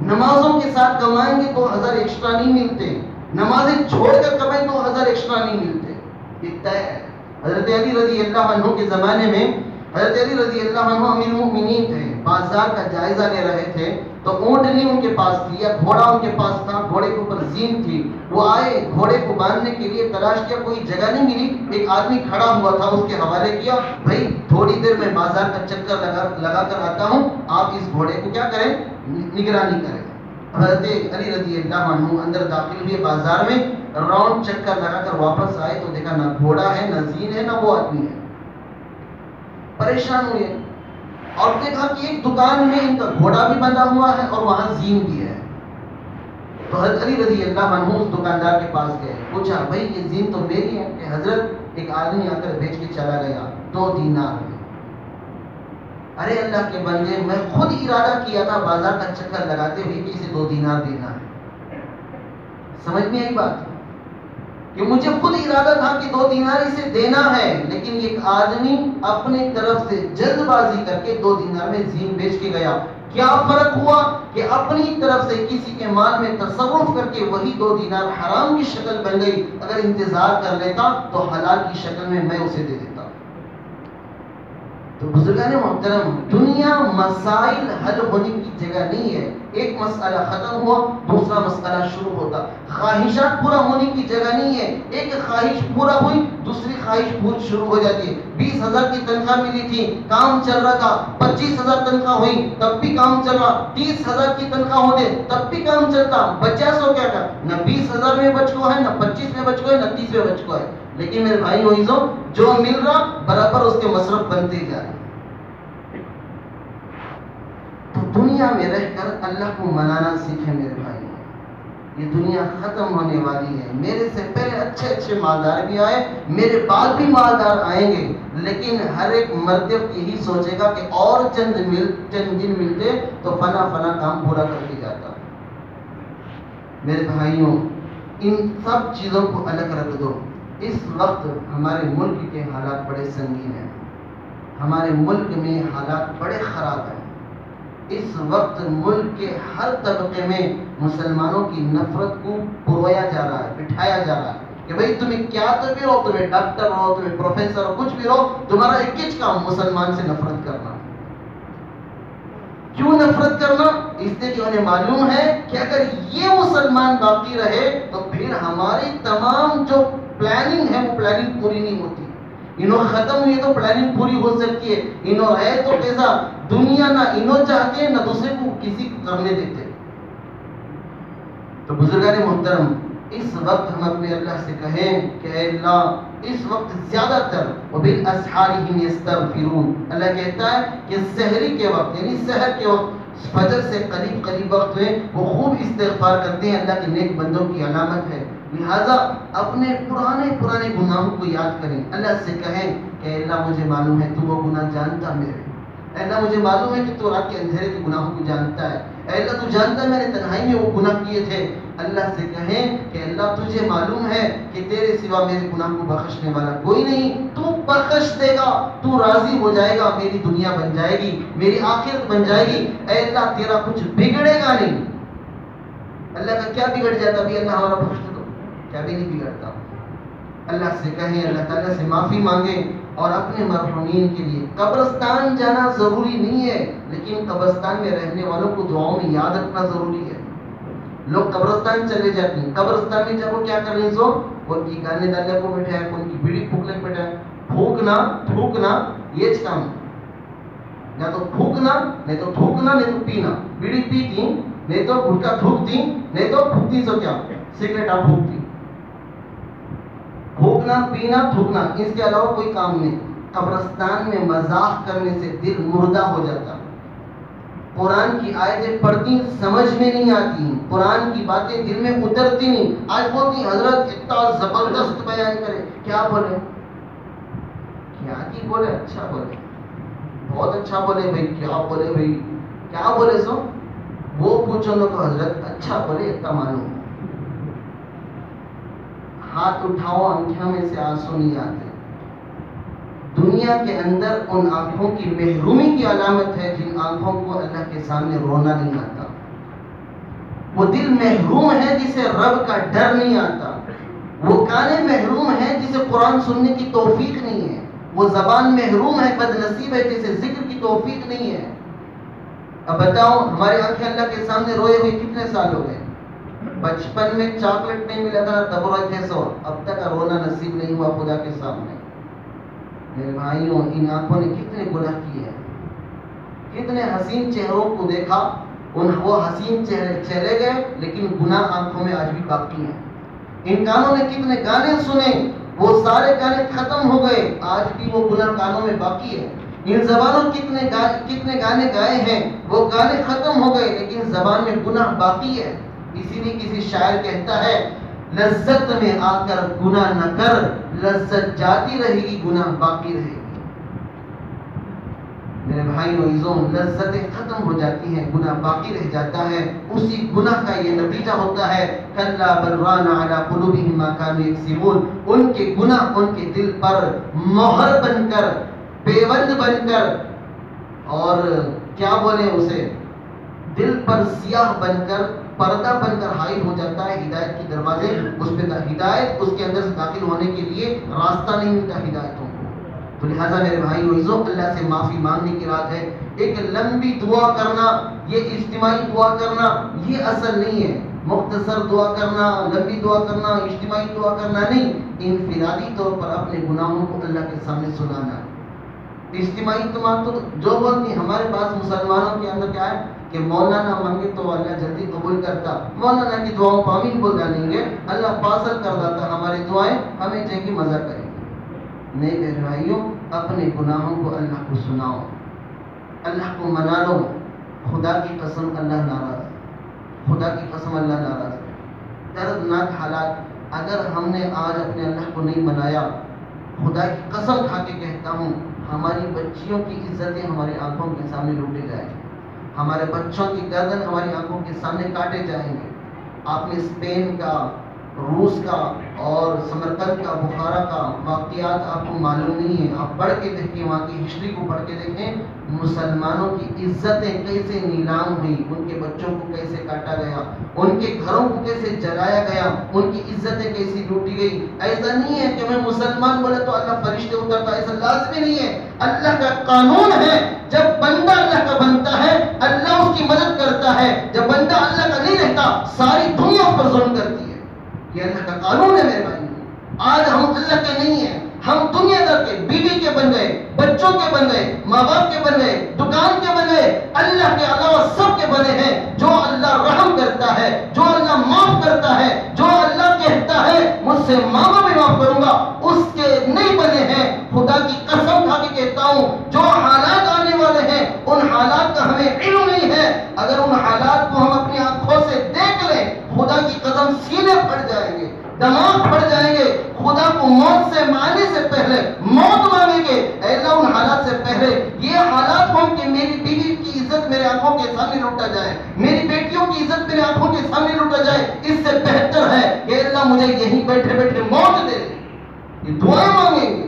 نمازوں کے ساتھ کمائیں گے 2,000 ایکسٹرا نہیں ملتے, نمازیں چھوڑ کر کمائیں 2,000 ایکسٹرا نہیں ملتے. یہ طے ہے. حضرت علی رضی اللہ عنہ کے زمانے میں, حضرت علی رضی اللہ عنہ امیر المؤمنین تھے, بازار کا جائزہ لے رہے تھے تو اونٹنی ان کے پاس تھی یا گھوڑا ان کے پاس تھا, گھوڑے کے اوپر زین تھی. وہ آئے, گھوڑے کو باندھنے کے لیے تلاش کیا, کوئی جگہ نہیں ملی. ایک آدمی کھڑا ہوا تھا, اس کے حوالے کیا, بھائی تھوڑی دیر میں بازار کا چکر لگا کر آتا ہوں, آپ اس گھوڑے کو کیا کریں, نگرانی کریں. حضرت علی رضی اللہ عنہ اندر داخل ہوئے بازار میں, راؤنڈ چکر لگا کر واپس آئے تو دیکھا نہ گھوڑا ہے, نہ زین ہے, نہ وہ آدمی ہے. پریشان ہوئے اور دیکھا کہ ایک دکان میں ان کا گھوڑا بھی بندھا ہوا ہے اور وہاں زین بھی ہے. تو حضرت علی رضی اللہ عنہ اس دکاندار کے پاس گئے, پوچھا بھائی یہ زین تو میری ہے؟ کہ حضرت ایک آدمی آ کر بیچ کے چلا گیا, 2 دینار ہے. ارے اللہ کے بندے, میں خود ارادہ کیا تھا بازار کا چکر لگاتے ہوئے کہ اسے 2 دینار دینا ہے. سمجھ میں آئی بات کہ مجھے خود ارادہ تھا کہ 2 دینار اسے دینا ہے, لیکن ایک آدمی اپنے طرف سے جلد بازی کر کے 2 دینار میں زین بیچ کے گیا. کیا فرق ہوا کہ اپنی طرف سے کسی کے مال میں تصرف کر کے وہی 2 دینار حرام کی شکل بن گئی. اگر انتظار کر لیتا تو حلال کی شکل میں اسے دے دیتا. تو بزرگان محترم, دنیا مسائل حل ہونے کی کی جگہ نہیں ہے. ایک مسئلہ ختم ہوا دوسرا مسئلہ شروع ہوتا. خواہشات پورا ہونے کی جگہ نہیں ہے. ایک خواہش پورا ہوئی دوسری خواہش شروع ہو جاتی ہے. 20,000 کی تنخواہ ملی تھی, کام چل رہا تھا. 25,000 تنخواہ ہوئی تب بھی کام چل رہا. 30,000 کی تنخواہ ہوتے تب بھی کام چلتا. بچہ سو کیا تھا, نہ 20,000 میں بچ کو ہے, نہ 25 میں بچ کو ہے, نہ 30 میں بچ کو ہے. لیکن میرے بھائی عزیزوں, جو مل رہا برابر اس کے مصرف بنتے جا رہے. تو دنیا میں رہ کر اللہ کو منانا سیکھیں میرے بھائی. یہ دنیا ختم ہونے والی ہے. میرے سے پہلے اچھے اچھے مالدار بھی آئے, میرے بعد بھی مالدار آئیں گے, لیکن ہر ایک مرتب یہی سوچے گا کہ اور چند دن ملتے تو فنا کام پورا کر کے جاتا. میرے بھائیوں, ان سب چیزوں کو الگ رکھ دو. اس وقت ہمارے ملک کے حالات بڑے سنگین ہیں. ہمارے ملک میں حالات بڑے خراب ہیں. اس وقت ملک کے ہر طبقے میں مسلمانوں کی نفرت کو پرویا جا رہا ہے, بٹھایا جا رہا ہے کہ بھئی تمہیں کیا تو بھی ہو, تمہیں ڈاکٹر ہو, تمہیں پروفیسر ہو, کچھ بھی ہو, تمہارا ایک ہی کام مسلمان سے نفرت کرنا. کیوں نفرت کرنا؟ اس لیے کہ انہیں معلوم ہے کہ اگر یہ مسلمان باقی رہے تو پھر ہماری تمام جو پلاننگ ہے وہ پلاننگ پوری نہیں ہوتی. انہوں ختم ہوئی تو پلاننگ پوری ہو سکتی ہے. انہوں ہے تو کیسا دنیا نہ انہوں چاہتے نہ دوسرے کو کسی کو کرنے دیتے. تو بزرگان محترم, اس وقت ہم اپنے اللہ سے کہیں کہ اے اللہ اس وقت زیادہ تر وبالاسحارهم یستغفرون. اللہ کہتا ہے کہ سحری کے وقت یعنی سحر کے وقت فجر سے قریب وقت میں وہ خوب استغفار کرتے ہیں. اللہ کے نیک بندوں کی علامت ہے. لہذا اپنے پرانے گناہوں کو یاد کریں. اللہ سے کہیں کہ اللہ مجھے معلوم ہے تو وہ گناہ جانتا میرے. اے اللہ مجھے معلوم ہے کہ تو رات کے اندھیرے کے گناہوں کو جانتا ہے. اے اللہ تو جانتا ہے میں نے تنہائی میں وہ گناہ کیے تھے. اللہ سے کہیں کہ اللہ تجھے معلوم ہے کہ تیرے سوا میرے گناہ کو بخشنے والا کوئی نہیں. تو بخش دے گا, تو راضی ہو جائے گا, میری دنیا بن جائے گی, میری آخرت بن جائے گی. اے اللہ تیرا کچھ بگڑے گا نہیں. اللہ کا کیا بگڑ جاتا بھی اللہ ہمارا بخش دے تو کیا بھی نہیں بگڑتا. اللہ سے کہیں, اللہ تعالیٰ سے معافی مانگیں اور اپنے مرحومین کے لیے. قبرستان جانا ضروری نہیں ہے, لیکن قبرستان میں رہنے والوں کو دعاؤں میں یاد رکھنا ضروری ہے. لوگ قبرستان چلے جاتے ہیں, قبرستان میں جب وہ کیا کر رہے سو ان کی گانے ڈالنے کو بیٹھا ہے, ان کی بیڑی پھونکنے کو بیٹھا ہے. پھونکنا یہ کام, یا تو پھونکنا نہیں تو تھوکنا نہیں تو پینا. بیڑی پیتی نہیں تو گٹکا تھوکتی, نہیں تو پھونکتی سو کیا سگریٹ آپ پھونکتی. پھونکنا پینا تھوکنا, اس کے علاوہ کوئی کام نہیں. قبرستان میں مذاق کرنے سے دل مردہ ہو جاتا. قرآن کی آیتیں پڑھتی سمجھ میں نہیں آتی, قرآن کی باتیں دل میں اترتی نہیں. آج بولتی حضرت اتنا زبردست بیان کرے, کیا بولے, کیا کی بولے, اچھا بولے, بہت اچھا بولے بھائی, کیا بولے بھائی, کیا بولے سو وہ پوچھو نہ تو حضرت اچھا بولے اتنا معلوم. ہاتھ اٹھاؤ, آنکھوں میں سے آنسو نہیں آتے. دنیا کے اندر ان آنکھوں کی محرومی کی علامت ہے جن آنکھوں کو اللہ کے سامنے رونا نہیں آتا. وہ دل محروم ہے جسے رب کا ڈر نہیں آتا. وہ کانے محروم ہے جسے قرآن سننے کی توفیق نہیں ہے. وہ زبان محروم ہے, بد نصیب ہے جسے ذکر کی توفیق نہیں ہے. اب بتاؤ ہماری آنکھیں اللہ کے سامنے روئے ہوئے کتنے سال ہو گئے. بچپن میں چاکلیٹ نہیں ملا تھا تب روئے تھے سو, اب تک رونا نصیب نہیں ہوا خدا کے سامنے. میرے بھائیوں, ان آنکھوں نے کتنے گناہ کیے ہیں, کتنے حسین چہروں کو دیکھا, وہ حسین چہرے چلے گئے لیکن گناہ آنکھوں میں آج بھی باقی ہیں. ان کانوں نے کتنے گانے سنے, وہ سارے گانے ختم ہو گئے, آج بھی وہ گناہ کانوں میں باقی ہے. ان زبانوں کتنے گانے گائے ہیں, وہ گانے ختم ہو گئے لیکن زبان میں گناہ باقی ہے. اسی لیے کسی شاعر کہتا ہے لذت میں آ کر گناہ نہ کر, لذت جاتی رہے گی گناہ باقی رہے گی. میرے بھائیو عزیزوں, لذتیں ختم ہو جاتی ہیں, گناہ باقی رہ جاتا ہے. اسی گناہ کا یہ نتیجہ ہوتا ہے کلا بل ران علی قلوبہم ما کانوا یکسبون. ان کے گناہ ان کے دل پر مہر بن کر, پیوند بن کر, اور کیا بولے اسے, دل پر سیاہ بن کر, پردہ بن کر حائل ہو جاتا ہے. ہدایت کے دروازے اس پہ, ہدایت اس کے اندر سے داخل ہونے کے لیے راستہ نہیں ملتا ہدایتوں کو. تو لہٰذا میرے بھائیو عزیزو، اللہ سے معافی مانگنے کی رات ہے. ایک لمبی دعا کرنا، یہ اجتماعی دعا کرنا یہ اصل نہیں ہے. مختصر دعا کرنا، لمبی دعا کرنا، اجتماعی دعا کرنا نہیں، انفرادی طور پر اپنے گناہوں کو اللہ کے سامنے سنانا. اجتماعی تو جو وقت نہیں، ہمارے پاس مسلمانوں کے اندر کیا ہے کہ مولانا مانگے تو اللہ جلدی قبول کرتا، مولانا کی دعاؤں کو آمین بول جانیں گے، اللہ پاسل کر دیتا ہماری دعائیں، ہمیں چاہیے کہ مزہ کریں گے. نہیں میرے بھائیوں، اپنے گناہوں کو اللہ کو سناؤ، اللہ کو منا لو. خدا کی قسم اللہ ناراض ہے، خدا کی قسم اللہ ناراض ہے. دردناک حالات، اگر ہم نے آج اپنے اللہ کو نہیں منایا، خدا کی قسم کھا کے کہتا ہوں، ہماری بچیوں کی عزتیں ہماری آنکھوں کے سامنے لوٹے جائیں گے، ہمارے بچوں کی گردن ہماری آنکھوں کے سامنے کاٹے جائیں گے. آپ نے اسپین کا، روس کا اور سمرقند کا، بخارا کا واقعات آپ کو معلوم نہیں ہے. آپ پڑھ کے دیکھیں، وہاں کی ہسٹری کو پڑھ کے دیکھیں، مسلمانوں کی عزتیں کیسے نیلام ہوئی، ان کے بچوں کو کیسے کاٹا گیا، ان کے گھروں کو کیسے جلایا گیا، ان کی عزتیں کیسی لوٹی گئی. ایسا نہیں ہے کہ میں مسلمان بولے تو اللہ فرشتے اترتا، ایسا لازمی نہیں ہے. اللہ کا قانون ہے، جب بندہ اللہ کا بنتا ہے اللہ اس کی مدد کرتا ہے، جب بندہ اللہ کا نہیں رہتا ساری دنیا اس پر ظلم کرتی ہے. یہ اللہ کا قانون ہے میرے بھائی. آج ہم اللہ کے نہیں ہیں، ہم دنیا دار کے، بیوی کے بن گئے، بچوں کے بن گئے، ماں باپ کے بن گئے، دکان کے بن گئے، اللہ کے علاوہ سب کے بنے ہیں. جو اللہ رحم کرتا ہے، جو اللہ معاف کرتا ہے، جو اللہ کہتا ہے مجھ سے مانگو میں معاف کروں گا، اس کے نہیں بنے ہیں. خدا کی قسم کھا کے کہتا ہوں، جو حالات آنے والے ہیں ان حالات کا ہمیں علم نہیں ہے. اگر ان حالات کو ہم اپنی آنکھوں سے دیکھ لیں، خدا کی قسم سینے پھٹ جائیں گے، دماغ پھٹ جائیں گے. خدا کو موت سے مارنے سے پہلے موت مانگیں گے، اے اللہ ان حالات سے پہلے یہ حالات ہوں کہ میری بیوی کی عزت میرے آنکھوں کے سامنے لوٹا جائے، میری بیٹیوں کی عزت میرے آنکھوں کے سامنے لوٹا جائے. اس سے بہتر ہے کہ اللہ مجھے یہیں بیٹھے بیٹھے موت دے دے. یہ دعائیں مانگیں گے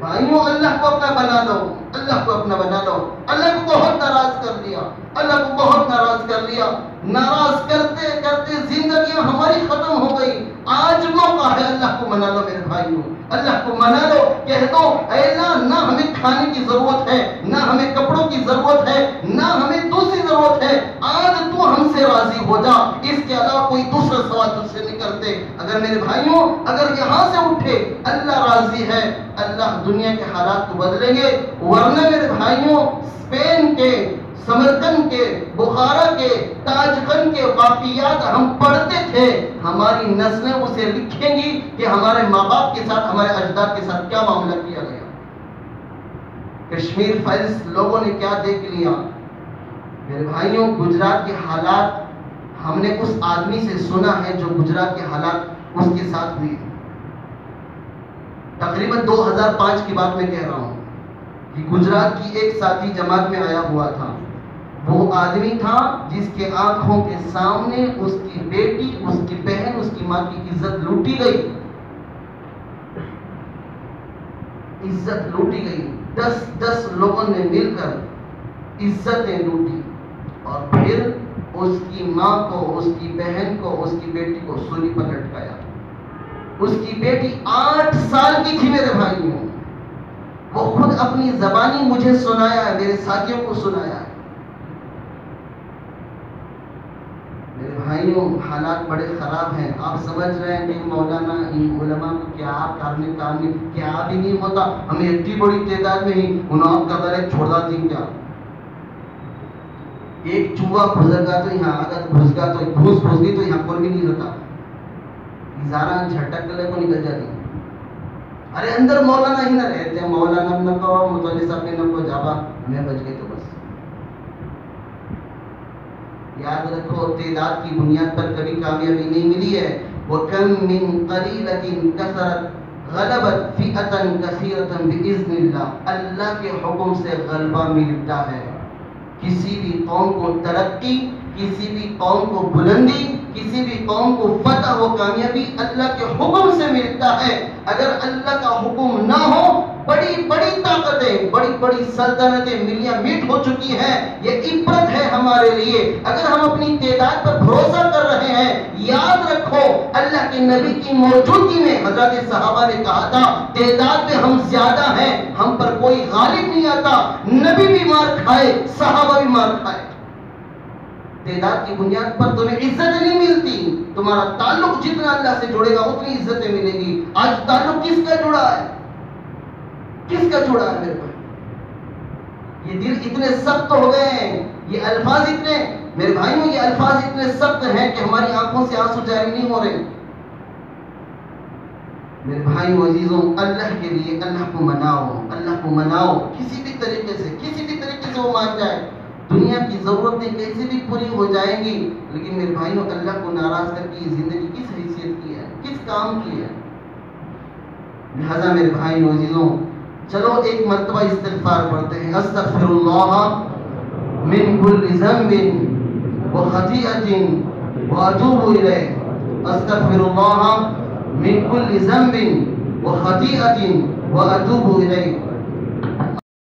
بھائیوں. اللہ کو اپنا بنا لو، اللہ کو اپنا بنا لو. اللہ کو بہت ناراض کر دیا، اللہ کو بہت ناراض کر لیا. ناراض کرتے کرتے زندگیاں ہماری ختم ہو گئی. آج موقع ہے، اللہ کو منا لو میرے بھائیوں، اللہ کو منا لو. کہہ دو اے اللہ، نہ ہمیں کھانے کی ضرورت ہے، نہ ہمیں کپڑوں کی ضرورت ہے، نہ ہمیں دوسری ضرورت ہے. آج تو ہم سے راضی ہو جا، اس کے علاوہ کوئی دوسرا سوال تجھ سے نہیں کرتے. اگر میرے بھائیوں اگر یہاں سے اٹھے اللہ راضی ہے، اللہ دنیا کے حالات کو بدلیں گے. ورنہ میرے بھائیوں اسپین کے، سمرقند کے، بخارا کے، تاج گنج کے واقعات ہم پڑھتے تھے، ہماری نسلیں اسے لکھیں گی کہ ہمارے ماں باپ کے ساتھ، ہمارے اجداد کے ساتھ کیا معاملہ کیا گیا. کشمیر فائلز لوگوں نے کیا دیکھ لیا. میرے بھائیوں گجرات کے حالات ہم نے اس آدمی سے سنا ہے جو گجرات کے حالات اس کے ساتھ ہوئے. تقریباً 2005 کی بات میں کہہ رہا ہوں کہ گجرات کی ایک ساتھی جماعت میں آیا ہوا تھا. وہ آدمی تھا جس کے آنکھوں کے سامنے اس کی بیٹی، اس کی بہن، اس کی ماں کی عزت لوٹی گئی. عزت لوٹی گئی. 10 لوگوں نے مل کر عزتیں لوٹی اور پھر اس کی ماں کو، اس کی بہن کو، اس کی بیٹی کو سولی پر لٹکایا. اس کی بیٹی 8 سال کی تھی میرے بھائیوں. وہ خود اپنی زبانی مجھے سنایا ہے، میرے ساتھیوں کو سنایا ہے. میرے بھائیوں حالات بڑے خراب ہیں. آپ سمجھ رہے ہیں کہ مولانا ان علماء کو کیا کرنے کا کیا بھی نہیں ہوتا، ہمیں اتنی بڑی تعداد میں ہی انہوں کا در چھوڑ دی. کیا ایک چوہا گھس گا تو یہاں، اگر گھس گا تو گھوس گئی تو یہاں کوئی بھی نہیں ہوتا. ازارہ جھٹک گلے کو نکل جاتی. ارے اندر مولانا ہی نہ رہتے، مولانا نہ کو متولی صاحب نے نہ کو جابا ہمیں بچ گئے تو بس. یاد رکھو تعداد کی بنیاد پر کبھی کامیابی نہیں ملی ہے. وَكَمْ مِنْ قَلِيلَةٍ كَثَرَتْ غَلَبَتْ فِئَةً كَثِيرَةً بِإِذْنِ اللَّهِ. اللہ کے حکم سے غلبہ ملتا ہے. کسی بھی قوم کو ترقی، کسی بھی قوم کو بلندی کسی بھی قوم کو فتح و کامیابی اللہ کے حکم سے ملتا ہے. اگر اللہ کا حکم نہ ہو بڑی بڑی طاقتیں بڑی بڑی سلطنتیں ملیاں میٹ ہو چکی ہیں. یہ عبرت ہے ہمارے لیے. اگر ہم اپنی تعداد پر بھروسہ کر رہے ہیں, یاد رکھو اللہ کے نبی کی موجودگی میں حضرت صحابہ نے کہا تھا تعداد میں ہم زیادہ ہیں, ہم پر کوئی غالب نہیں آتا. نبی بھی مار کھائے, صحابہ بھی مار کھائے. تعداد کی بنیاد پر تمہیں عزت نہیں ملتی. تمہارا تعلق جتنا اللہ سے جڑے گا اتنی عزتیں ملیں گی. آج تعلق کس کا جڑا ہے؟ کس کا جڑا ہے میرے بھائی؟ یہ دل اتنے سخت ہو گئے ہیں, یہ الفاظ اتنے, میرے بھائیوں یہ الفاظ اتنے سخت ہیں کہ ہماری آنکھوں سے آنسو جاری نہیں ہو رہے. میرے بھائیوں عزیزوں, اللہ کے لیے اللہ کو مناؤ, اللہ کو مناؤ کسی بھی طریقے سے وہ مان جائے. دنیا کی ضرورتیں کیسے بھی پوری ہو جائیں گی, لیکن میرے بھائیوں اللہ کو ناراض کر کے یہ زندگی کس حیثیت کی ہے, کس کام کی ہے؟ لہذا میرے بھائیوں عزیزوں, چلو ایک مرتبہ استغفار پڑھتے ہیں. استغفر اللہ من کل ذنب وخطیئۃ واتوب الیہ. استغفر اللہ من کل ذنب وخطیئۃ واتوب الیہ.